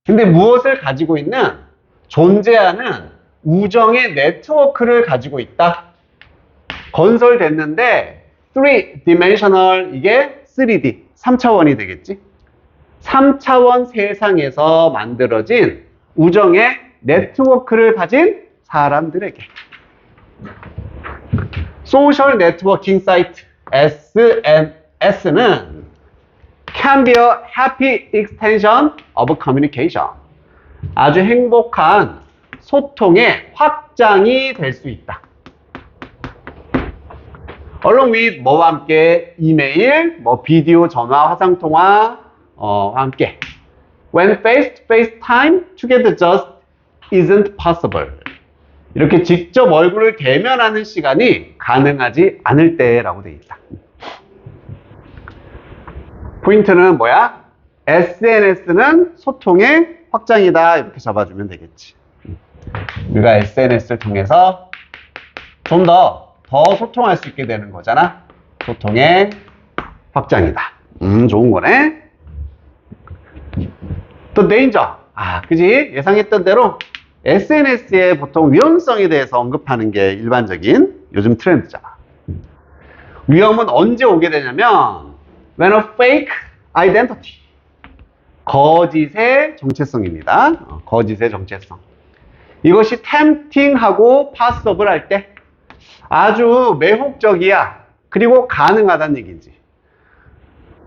근데 무엇을 가지고 있는? 존재하는 우정의 네트워크를 가지고 있다. 건설됐는데 3dimensional, 이게 3D, 3차원이 되겠지. 3차원 세상에서 만들어진 우정의 네트워크를 가진 사람들에게 소셜 네트워킹 사이트 SNS는 can be a happy extension of communication. 아주 행복한 소통의 확장이 될 수 있다. along with 뭐와 함께? 이메일, 비디오, 전화, 화상통화, 함께. When face-to-face time together just isn't possible. 이렇게 직접 얼굴을 대면하는 시간이 가능하지 않을 때라고 되어 있다. 포인트는 뭐야? SNS는 소통의 확장이다. 이렇게 잡아주면 되겠지. 우리가 SNS를 통해서 좀 더 소통할 수 있게 되는 거잖아. 소통의 확장이다. 좋은 거네. 또 danger. 그지? 예상했던 대로 SNS의 보통 위험성에 대해서 언급하는 게 일반적인 요즘 트렌드잖아. 위험은 언제 오게 되냐면 when a fake identity. 거짓의 정체성입니다. 거짓의 정체성. 이것이 tempting하고 passable 할 때 아주 매혹적이야. 그리고 가능하다는 얘기지.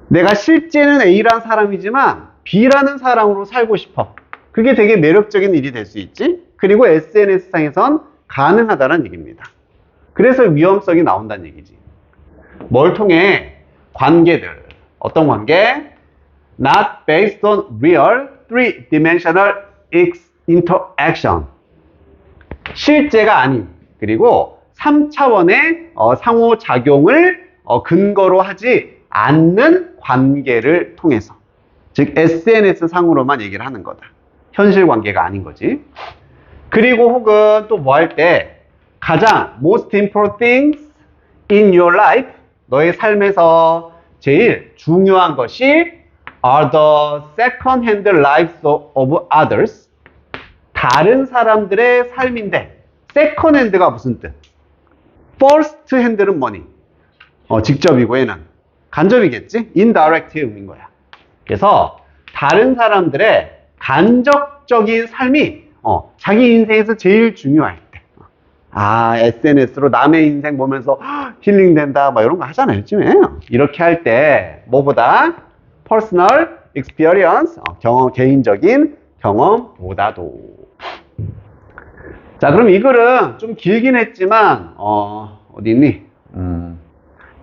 내가 실제는 A란 사람이지만 B라는 사람으로 살고 싶어. 그게 되게 매력적인 일이 될 수 있지. 그리고 SNS상에선 가능하다는 얘기입니다. 그래서 위험성이 나온다는 얘기지. 뭘 통해? 관계들. 어떤 관계? Not based on real three-dimensional interaction. 실제가 아닌, 그리고 3차원의 상호작용을 근거로 하지 않는 관계를 통해서. 즉 SNS 상으로만 얘기를 하는 거다. 현실 관계가 아닌 거지. 그리고 혹은 또 뭐 할 때 가장 most important things in your life, 너의 삶에서 제일 중요한 것이 are the second-hand lives of others. 다른 사람들의 삶인데 second-hand가 무슨 뜻? first-hand는 뭐니? 직접이고 얘는 간접이겠지? indirect 의미인 거야. 그래서 다른 사람들의 간접적인 삶이 자기 인생에서 제일 중요할 때, SNS로 남의 인생 보면서 힐링된다 막 이런 거 하잖아요 요즘에. 이렇게 할 때 뭐보다 personal experience, 개인적인 경험보다도. 자, 그럼 이 글은 좀 길긴 했지만 어디 있니?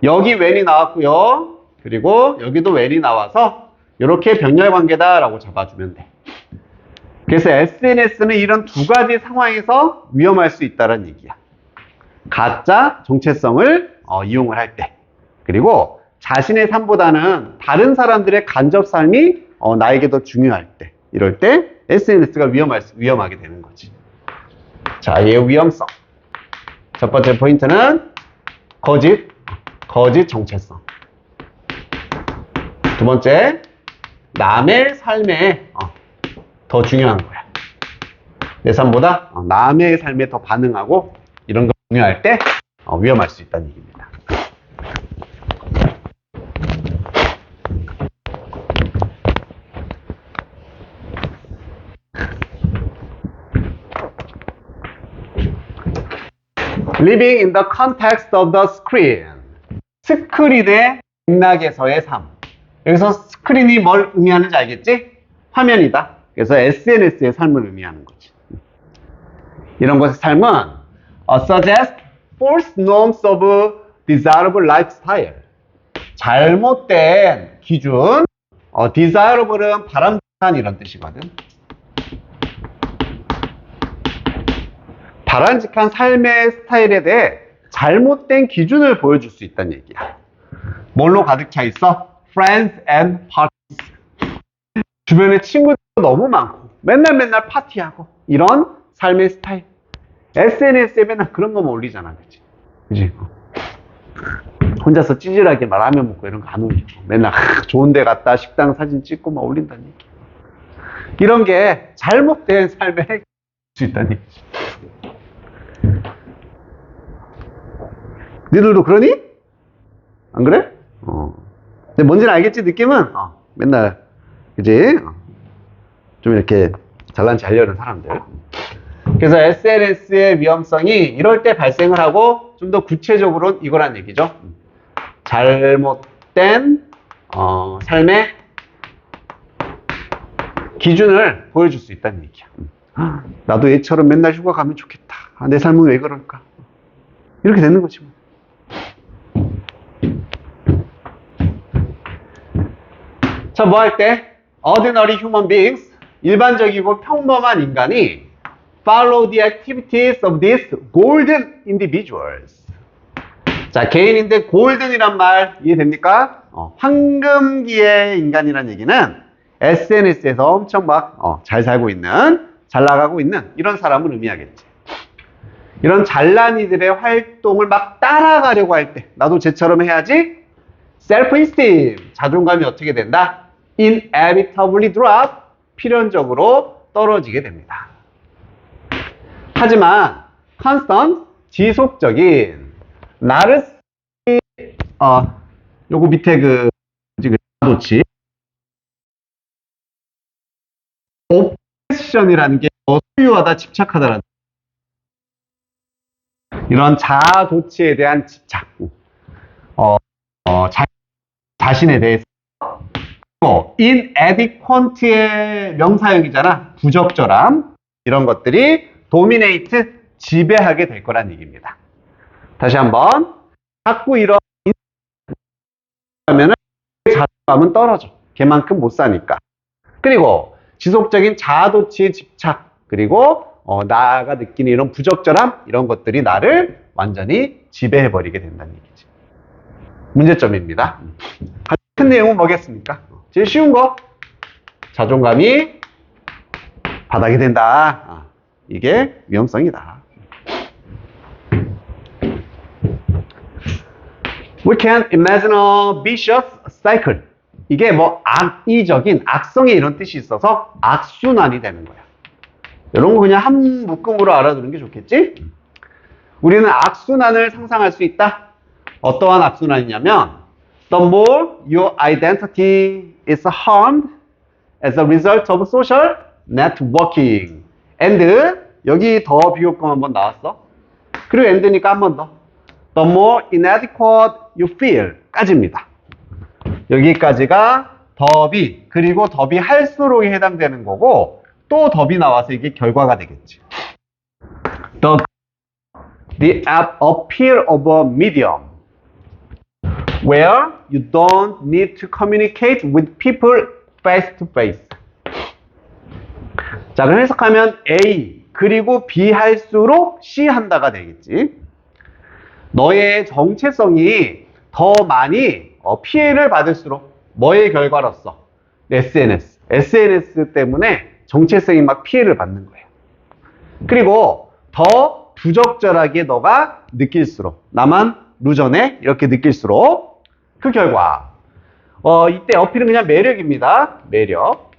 여기 when이 나왔고요. 그리고 여기도 when이 나와서 이렇게 병렬 관계다라고 잡아주면 돼. 그래서 SNS는 이런 두 가지 상황에서 위험할 수 있다는 얘기야. 가짜 정체성을 이용을 할 때, 그리고 자신의 삶보다는 다른 사람들의 간접 삶이 나에게 더 중요할 때, 이럴 때 SNS가 위험하게 되는 거지. 자, 얘의 위험성. 첫 번째 포인트는 거짓 정체성. 두 번째, 남의 삶에 더 중요한 거야. 내 삶보다 남의 삶에 더 반응하고 이런 거 중요할 때 위험할 수 있다는 얘기입니다. Living in the context of the screen. 스크린의 맥락에서의 삶. 여기서 스크린이 뭘 의미하는지 알겠지? 화면이다. 그래서 SNS의 삶을 의미하는 거지. 이런 것의 삶은 suggest false norms of desirable lifestyle. 잘못된 기준, desirable은 바람직한 이런 뜻이거든. 바람직한 삶의 스타일에 대해 잘못된 기준을 보여줄 수 있다는 얘기야. 뭘로 가득 차 있어? Friends and parties. 주변에 친구들도 너무 많고 맨날 파티하고 이런 삶의 스타일. SNS에 맨날 그런 거만 올리잖아. 그치? 혼자서 찌질하게 막 라면 먹고 이런 거 안 올리고 맨날 좋은 데 갔다 식당 사진 찍고 막 올린다는 얘기. 이런 게 잘못된 삶에 할 수 있다는 얘기지. 니들도 그러니? 안 그래? 근데 뭔지는 알겠지, 느낌은? 맨날, 그지? 좀 이렇게 잘난 체 하려는 사람들. 그래서 SNS의 위험성이 이럴 때 발생을 하고, 좀 더 구체적으로는 이거란 얘기죠. 잘못된, 삶의 기준을 보여줄 수 있다는 얘기야. 나도 얘처럼 맨날 휴가 가면 좋겠다. 내 삶은 왜 그럴까? 이렇게 되는 거지, 뭐. 자, 뭐 할 때? Ordinary human beings, 일반적이고 평범한 인간이 follow the activities of these golden individuals. 자, 개인인데 golden이란 말 이해됩니까? 황금기의 인간이란 얘기는 SNS에서 엄청 막 잘 살고 있는, 잘 나가고 있는 이런 사람을 의미하겠지. 이런 잘난이들의 활동을 막 따라가려고 할 때 나도 쟤처럼 해야지. self-esteem, 자존감이 어떻게 된다? inevitably drop, 필연적으로 떨어지게 됩니다. 하지만 constant, 지속적인 나르시, 요거 밑에 그 도치 obsession이라는 게 소유하다, 집착하다라는 이런 자아도취에 대한 집착, 자신에 대해서 inadequate의 명사형이잖아. 부적절함. 이런 것들이 dominate, 지배하게 될 거란 얘기입니다. 다시 한번. 자꾸 이런 하면은 자존감은 떨어져. 걔만큼 못 사니까. 그리고 지속적인 자아도취의 집착, 그리고 나가 느끼는 이런 부적절함, 이런 것들이 나를 완전히 지배해버리게 된다는 얘기지. 문제점입니다. 가장 큰 내용은 뭐겠습니까? 제일 쉬운 거. 자존감이 바닥이 된다. 이게 위험성이다. We can imagine a vicious cycle. 이게 뭐 악의적인, 악성의 이런 뜻이 있어서 악순환이 되는 거야. 이런 거 그냥 한 묶음으로 알아두는 게 좋겠지? 우리는 악순환을 상상할 수 있다. 어떠한 악순환이냐면 The more your identity is harmed as a result of social networking. And 여기 더 비교금 한번 나왔어. 그리고 and니까 한 번 더. The more inadequate you feel 까지입니다. 여기까지가 더비, 그리고 더비 할수록에 해당되는 거고, 또 더비 나와서 이게 결과가 되겠지. The appeal of a medium where you don't need to communicate with people face to face. 자, 그럼 해석하면 A 그리고 B 할수록 C 한다가 되겠지. 너의 정체성이 더 많이 피해를 받을수록 뭐의 결과로서? SNS 때문에 정체성이 막 피해를 받는 거예요. 그리고 더 부적절하게 너가 느낄수록, 나만 루전해 이렇게 느낄수록 그 결과 이때 어필은 그냥 매력입니다. 매력.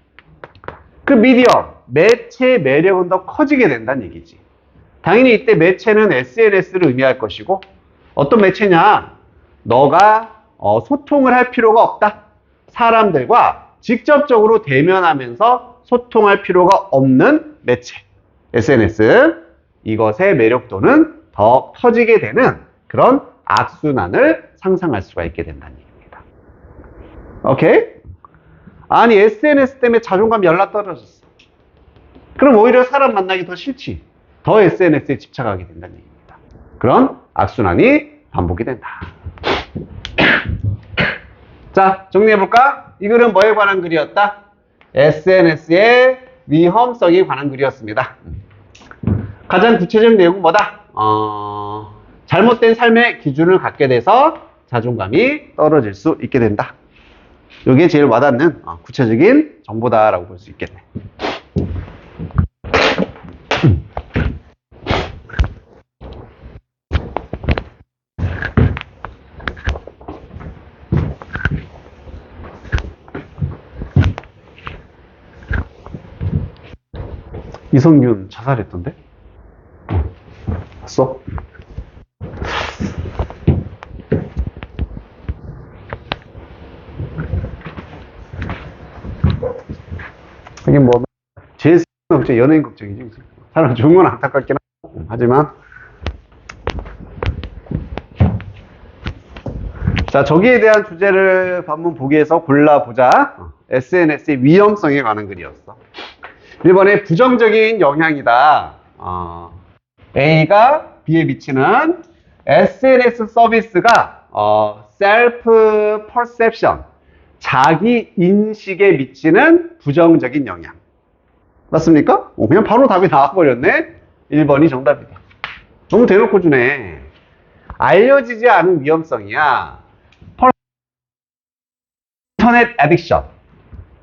그 미디엄, 매체의 매력은 더 커지게 된다는 얘기지. 당연히 이때 매체는 SNS를 의미할 것이고, 어떤 매체냐? 너가 소통을 할 필요가 없다. 사람들과 직접적으로 대면하면서 소통할 필요가 없는 매체, SNS. 이것의 매력도는 더 커지게 되는 그런 악순환을 상상할 수가 있게 된다는 얘기입니다. 오케이? 아니, SNS 때문에 자존감 연락 떨어졌어. 그럼 오히려 사람 만나기 더 싫지. 더 SNS에 집착하게 된다는 얘기입니다. 그런 악순환이 반복이 된다. 자, 정리해볼까? 이 글은 뭐에 관한 글이었다? SNS의 위험성에 관한 글이었습니다. 가장 구체적 내용은 뭐다? 잘못된 삶의 기준을 갖게 돼서 자존감이 떨어질 수 있게 된다. 이게 제일 와닿는 구체적인 정보다라고 볼 수 있겠네. 이성균 자살했던데? 봤어? 이게 뭐 제일 걱정, 연예인 걱정이지. 사람 좋은 건 안타깝긴 하고, 하지만 자, 저기에 대한 주제를 한번 보기 위해서 골라보자. SNS의 위험성에 관한 글이었어. 1번에 부정적인 영향이다. A가 B에 미치는 SNS 서비스가 self perception, 자기 인식에 미치는 부정적인 영향. 맞습니까? 그냥 바로 답이 나와버렸네. 1번이 정답이다. 너무 대놓고 주네. 알려지지 않은 위험성이야. 인터넷 애딕션,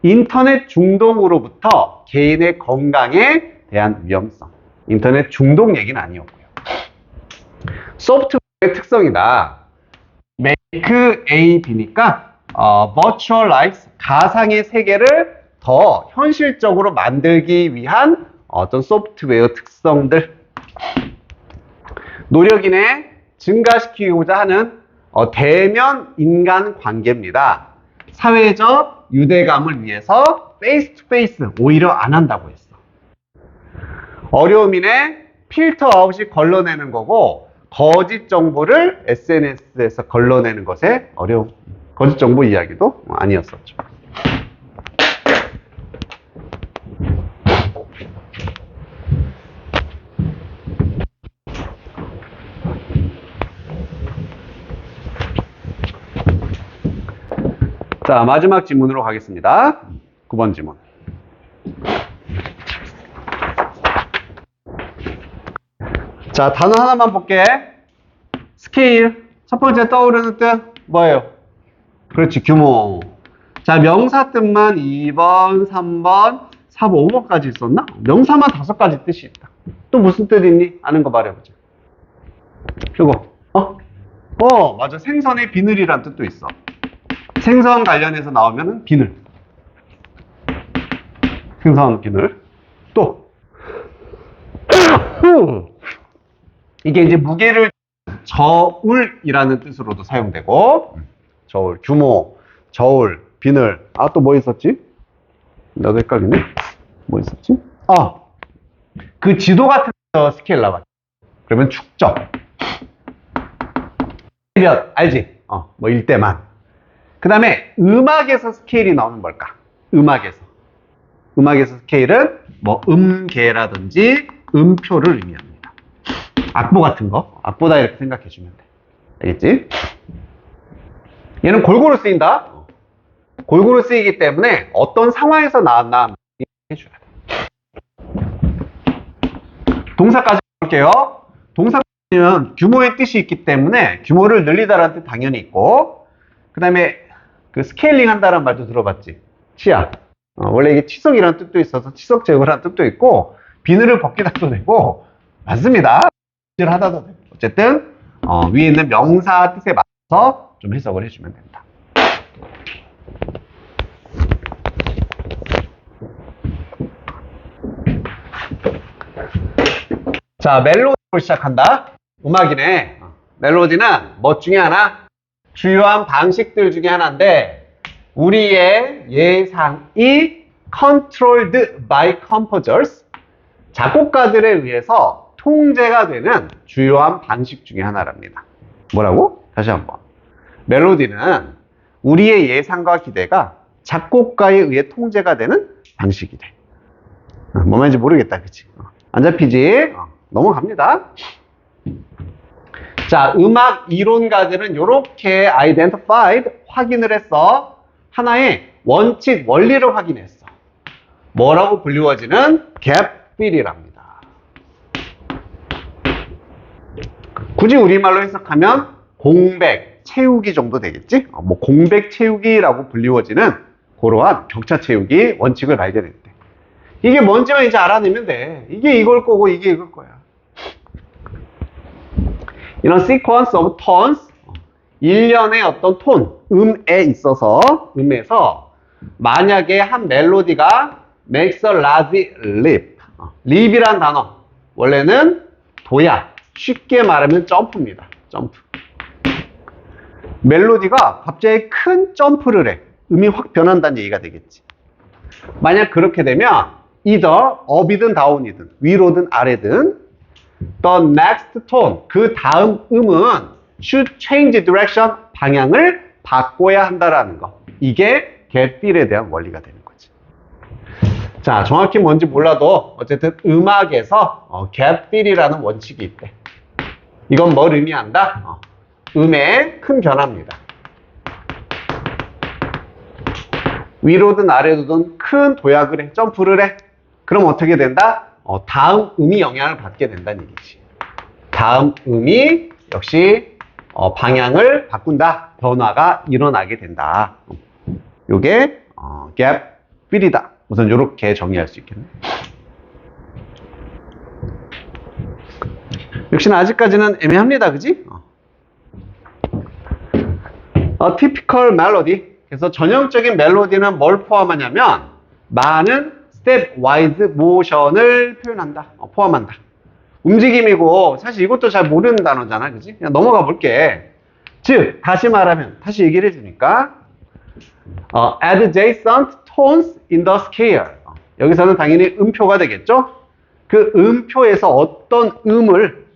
인터넷 중독으로부터 개인의 건강에 대한 위험성. 인터넷 중독 얘기는 아니었고요. 소프트웨어의 특성이다. make A, B니까 virtualize, 가상의 세계를 더 현실적으로 만들기 위한 어떤 소프트웨어 특성들. 노력인에 증가시키고자 하는 대면 인간 관계입니다. 사회적 유대감을 위해서 페이스 투 페이스 오히려 안 한다고 했어. 어려움이네 필터 없이 걸러내는 거고, 거짓 정보를 SNS에서 걸러내는 것에 어려움. 거짓 정보 이야기도 아니었었죠. 자, 마지막 지문으로 가겠습니다. 9번 지문. 자, 단어 하나만 볼게. 스케일. 첫 번째 떠오르는 뜻 뭐예요? 그렇지, 규모. 자, 명사 뜻만 2번, 3번, 4번, 5번까지 있었나? 명사만 5가지 뜻이 있다. 또 무슨 뜻 있니? 아는 거 말해보자. 이거. 맞아. 생선의 비늘이란 뜻도 있어. 생선 관련해서 나오면은 비늘. 생선 비늘. 또. 이게 이제 무게를 저울이라는 뜻으로도 사용되고, 저울, 규모, 저울, 비늘. 아, 또 뭐 있었지? 나도 헷갈리네. 뭐 있었지? 그 지도 같은 거 스케일 나왔지. 그러면 축적. 몇, 알지? 뭐 일대만. 그 다음에 음악에서 스케일이 나오는 뭘까? 음악에서 스케일은 뭐 음계라든지 음표를 의미합니다. 악보 같은 거. 악보다 이렇게 생각해 주면 돼. 알겠지? 얘는 골고루 쓰인다. 골고루 쓰이기 때문에 어떤 상황에서 나왔나 해줘야 돼. 동사까지 볼게요. 동사는 규모의 뜻이 있기 때문에 규모를 늘리다라는 뜻 당연히 있고, 그 다음에 그 스케일링 한다는 말도 들어봤지? 치아. 원래 이게 치석이라는 뜻도 있어서 치석 제거라는 뜻도 있고, 비늘을 벗기다도 되고, 맞습니다. 하다도 되고. 어쨌든 위에 있는 명사 뜻에 맞춰서 좀 해석을 해주면 됩니다. 자, 멜로디로 시작한다. 음악이네. 멜로디는 뭐 중에 하나? 주요한 방식들 중에 하나인데, 우리의 예상이 controlled by composers, 작곡가들에 의해서 통제가 되는 주요한 방식 중에 하나랍니다. 뭐라고? 다시 한번. 멜로디는 우리의 예상과 기대가 작곡가에 의해 통제가 되는 방식이 돼. 뭔 말인지 모르겠다, 그치? 안 잡히지? 넘어갑니다. 자, 음악 이론가들은 이렇게 identified, 확인을 했어. 하나의 원칙, 원리를 확인했어. 뭐라고 불리워지는 gap fill이랍니다. 굳이 우리말로 해석하면 공백, 채우기 정도 되겠지? 뭐 공백 채우기라고 불리워지는 그러한 격차 채우기 원칙을 발견했대. 이게 뭔지만 이제 알아내면 돼. 이게 이걸 거고 이게 이걸 거야. 이런 sequence of tones, 일련의 어떤 톤, 음에 있어서, 음에서 만약에 한 멜로디가 makes a large leap. leap이란 단어, 원래는 도약, 쉽게 말하면 점프입니다. 점프. 멜로디가 갑자기 큰 점프를 해. 음이 확 변한다는 얘기가 되겠지. 만약 그렇게 되면 either up이든 down이든 위로든 아래든 the next tone, 그 다음 음은 should change direction, 방향을 바꿔야 한다라는 거. 이게 gap fill에 대한 원리가 되는 거지. 자, 정확히 뭔지 몰라도 어쨌든 음악에서 gap fill이라는 원칙이 있대. 이건 뭘 의미한다? 음의 큰 변화입니다. 위로든 아래로든 큰 도약을 해, 점프를 해. 그럼 어떻게 된다? 다음 음이 영향을 받게 된다는 얘기지. 다음 음이 역시 방향을 바꾼다. 변화가 일어나게 된다. 요게 gap fill이다. 우선 이렇게 정의할 수 있겠네. 역시나 아직까지는 애매합니다. 그지? typical melody. 그래서 전형적인 멜로디는 뭘 포함하냐면 많은 stepwise motion을 표현한다. 포함한다. 움직임이고, 사실 이것도 잘 모르는 단어잖아. 그지? 그냥 넘어가 볼게. 즉, 다시 말하면, 다시 얘기를 해주니까 adjacent tones in the scale. 여기서는 당연히 음표가 되겠죠? 그 음표에서 어떤 음을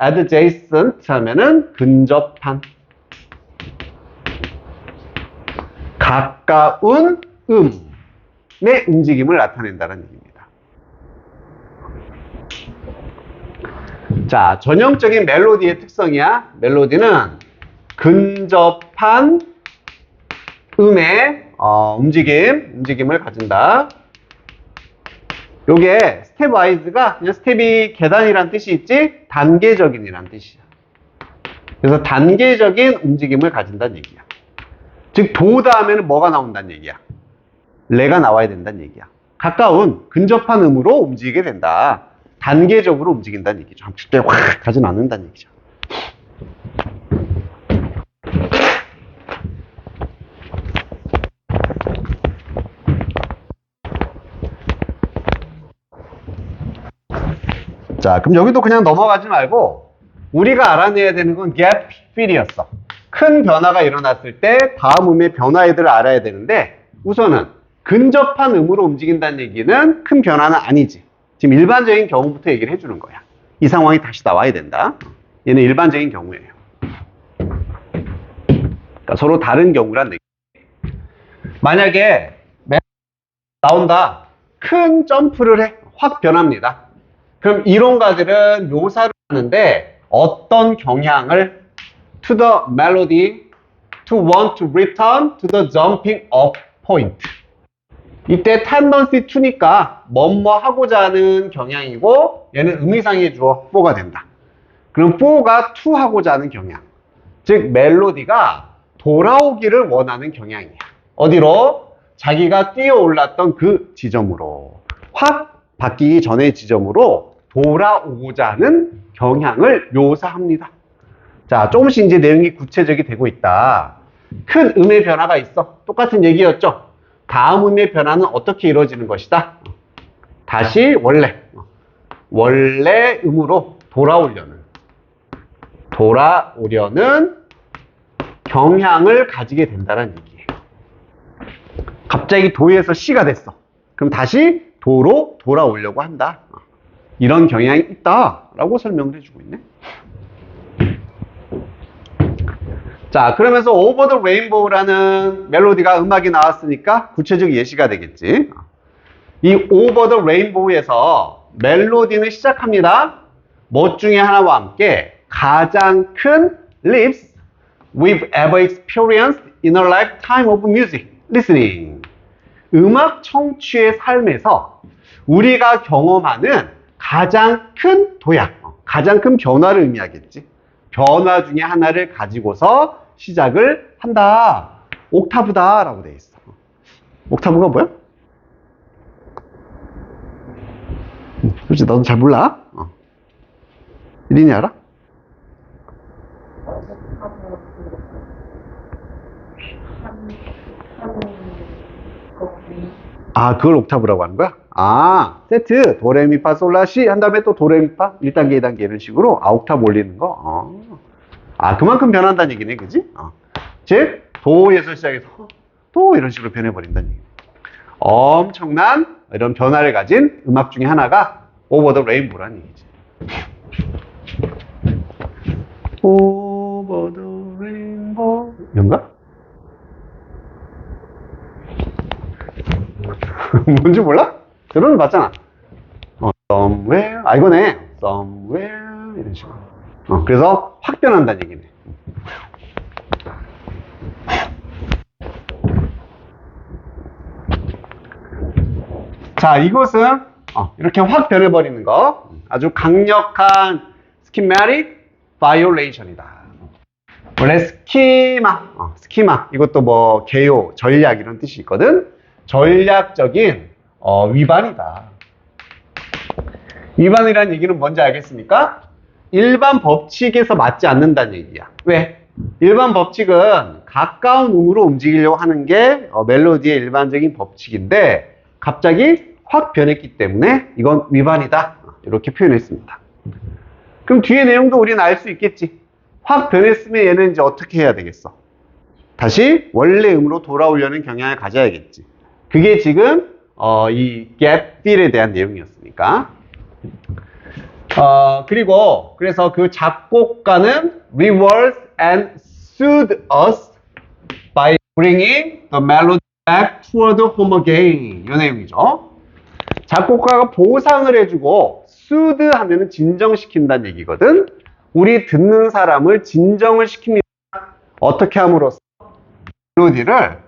adjacent 하면은 근접한, 가까운 음의 움직임을 나타낸다는 얘기입니다. 자, 전형적인 멜로디의 특성이야. 멜로디는 근접한 음의 움직임을 가진다. 요게 스텝 와이즈가 그냥 스텝이 계단이란 뜻이 있지 단계적인이란 뜻이야. 그래서 단계적인 움직임을 가진다는 얘기야. 즉 도 다음에는 뭐가 나온다는 얘기야? 레가 나와야 된다는 얘기야. 가까운 근접한 음으로 움직이게 된다. 단계적으로 움직인다는 얘기죠. 절대 확 가진 않는다는 얘기죠. 자, 그럼 여기도 그냥 넘어가지 말고 우리가 알아내야 되는 건 gap fill이었어. 큰 변화가 일어났을 때 다음 음의 변화에들을 알아야 되는데 우선은 근접한 음으로 움직인다는 얘기는 큰 변화는 아니지. 지금 일반적인 경우부터 얘기를 해주는 거야. 이 상황이 다시 나와야 된다. 얘는 일반적인 경우예요. 그러니까 서로 다른 경우란 얘기. 만약에 나온다. 큰 점프를 해. 확 변합니다. 그럼 이론가들은 묘사를 하는데 어떤 경향을 to the melody, to want to return to the jumping up point. 이때 tendency to니까 뭐뭐 하고자 하는 경향이고 얘는 의미상의 주어 for가 된다. 그럼 for가 to 하고자 하는 경향. 즉 멜로디가 돌아오기를 원하는 경향이야. 어디로? 자기가 뛰어올랐던 그 지점으로. 확 바뀌기 전의 지점으로 돌아오고자 하는 경향을 묘사합니다. 자, 조금씩 이제 내용이 구체적이 되고 있다. 큰 음의 변화가 있어. 똑같은 얘기였죠. 다음 음의 변화는 어떻게 이루어지는 것이다. 다시 원래 음으로 돌아오려는 경향을 가지게 된다는 얘기예요. 갑자기 도에서 시가 됐어. 그럼 다시 도로 돌아오려고 한다. 이런 경향이 있다라고 설명을 해주고 있네. 자, 그러면서 Over the Rainbow라는 멜로디가 음악이 나왔으니까 구체적 예시가 되겠지. 이 Over the Rainbow에서 멜로디는 시작합니다. 뭐 중에 하나와 함께 가장 큰 leaps we've ever experienced in a lifetime of music listening. 음악 청취의 삶에서 우리가 경험하는 가장 큰 도약, 가장 큰 변화를 의미하겠지. 변화 중에 하나를 가지고서 시작을 한다. 옥타브다 라고 되어 있어. 옥타브가 뭐야? 솔직히 너도 잘 몰라? 1인이 알아? 아, 그걸 옥타브라고 하는 거야? 아, 세트 도레미파솔라시 한 다음에 또 도레미파 1단계 2단계 이런 식으로 옥타브 올리는 거. 아, 그만큼 변한다는 얘기네, 그지? 즉 도에서 시작해서 도 이런 식으로 변해버린다는 얘기. 엄청난 이런 변화를 가진 음악 중에 하나가 Over the Rainbow라는 얘기지. Over the Rainbow 이건가? 뭔지 몰라? 들어는 봤잖아. somewhere. 아, 이거네. somewhere. 이런 식으로. 그래서 확 변한다는 얘기네. 자, 이것은 이렇게 확 변해버리는 거. 아주 강력한 schematic violation이다. 원래 스키마. 이것도 뭐 개요, 전략 이런 뜻이 있거든. 전략적인 위반이다. 위반이라는 얘기는 뭔지 알겠습니까? 일반 법칙에서 맞지 않는다는 얘기야. 왜? 일반 법칙은 가까운 음으로 움직이려고 하는 게 멜로디의 일반적인 법칙인데 갑자기 확 변했기 때문에 이건 위반이다. 이렇게 표현했습니다. 그럼 뒤에 내용도 우리는 알 수 있겠지. 확 변했으면 얘는 이제 어떻게 해야 되겠어? 다시 원래 음으로 돌아오려는 경향을 가져야겠지. 그게 지금 이 gap fill에 대한 내용이었으니까. 그래서 그 작곡가는 reversed and soothed us by bringing the melody back toward home again. 이 내용이죠. 작곡가가 보상을 해주고 soothe 하면은 진정시킨다는 얘기거든. 우리 듣는 사람을 진정을 시킵니다. 어떻게 함으로써 멜로디를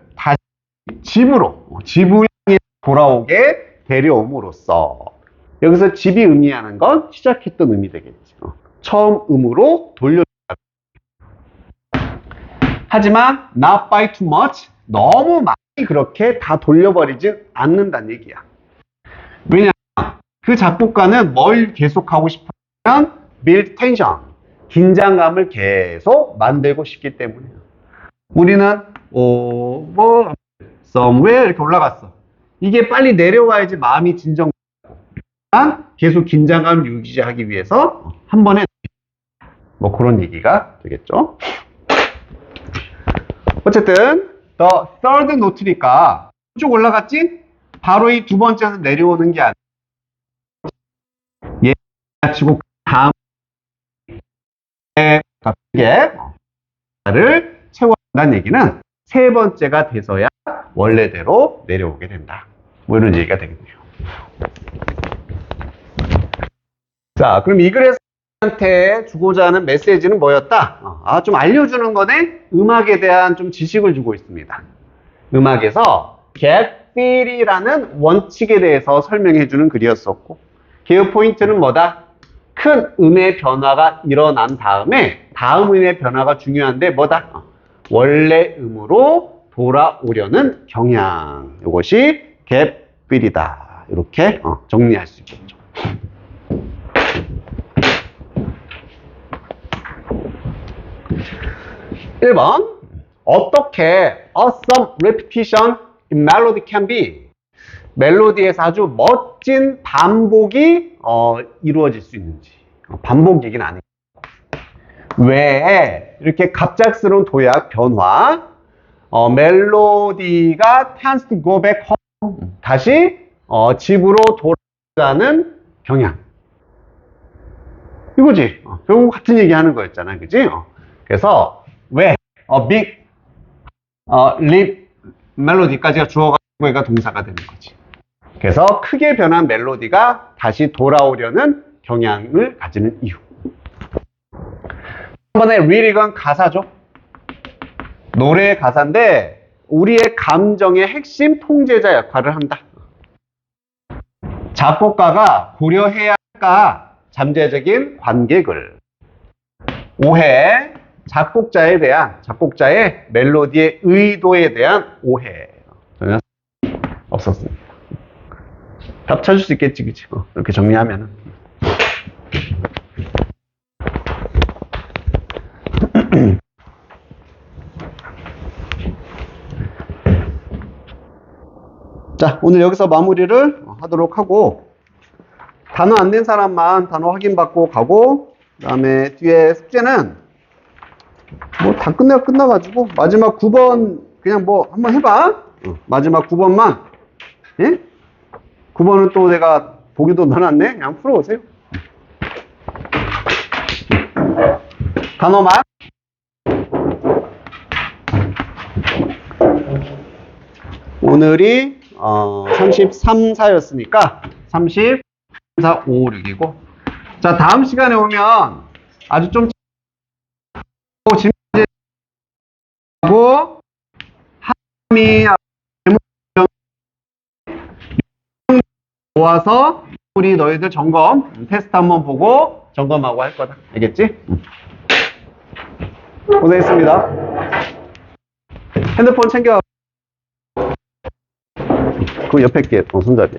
집을 향해 돌아오게 데려옴으로써. 여기서 집이 의미하는 건 시작했던 의미 되겠지. 처음 음으로 돌려. 하지만 not by too much. 너무 많이 그렇게 다 돌려버리진 않는다는 얘기야. 왜냐하면 그 작곡가는 뭘 계속하고 싶으면 build tension. 긴장감을 계속 만들고 싶기 때문이에요. 우리는 somewhere 이렇게 올라갔어. 이게 빨리 내려와야지 마음이 진정. 계속 긴장감을 유지하기 위해서 한 번에 뭐 그런 얘기가 되겠죠. 어쨌든 the third note니까 쭉 올라갔지? 바로 이 두 번째에서 내려오는 게 아니라 얘 치고 다음 를 채워야 한다는 얘기는 세 번째가 돼서야 원래대로 내려오게 된다. 뭐 이런 얘기가 되겠네요. 자, 그럼 이 글에서한테 주고자 하는 메시지는 뭐였다? 좀 알려주는 거네? 음악에 대한 좀 지식을 주고 있습니다. 음악에서 get feel이라는 원칙에 대해서 설명해주는 글이었었고, 기호 포인트는 뭐다? 큰 음의 변화가 일어난 다음에 다음 음의 변화가 중요한데 뭐다? 원래 음으로 돌아오려는 경향. 이것이 get feel이다. 이렇게 정리할 수 있겠죠. 1번 어떻게 some repetition in melody can be 멜로디에서 아주 멋진 반복이 이루어질 수 있는지. 반복 얘기는 아니고 왜 이렇게 갑작스러운 도약 변화 멜로디가 tends to go back home 다시 집으로 돌아가는 경향 이거지. 결국 같은 얘기 하는 거였잖아. 그지? 그래서 왜 big leap 멜로디까지가 주어가 얘가 동사가 되는 거지. 그래서 크게 변한 멜로디가 다시 돌아오려는 경향을 가지는 이유. 한 번에 리릭은 가사죠. 노래의 가사인데 우리의 감정의 핵심 통제자 역할을 한다. 작곡가가 고려해야 할까 잠재적인 관객을 오해, 작곡자의 멜로디의 의도에 대한 오해 전혀 없었습니다. 답 찾을 수 있겠지, 그치? 이렇게 정리하면은. 자, 오늘 여기서 마무리를 하도록 하고 단어 안 된 사람만 단어 확인받고 가고 그 다음에 뒤에 숙제는 뭐 다 끝나가지고 마지막 9번 그냥 뭐 한번 해봐. 마지막 9번만. 예? 9번은 또 내가 보기도 넣어놨네. 그냥 풀어오세요. 단어만. 오늘이 33, 4였으니까 30, 4, 5, 6이고 자 다음 시간에 오면 아주 좀 하고 함이 모아서 우리 너희들 점검 테스트 한번 보고 점검하고 할 거다. 알겠지? 고생했습니다. 핸드폰 챙겨. 그 옆에 게 손잡이.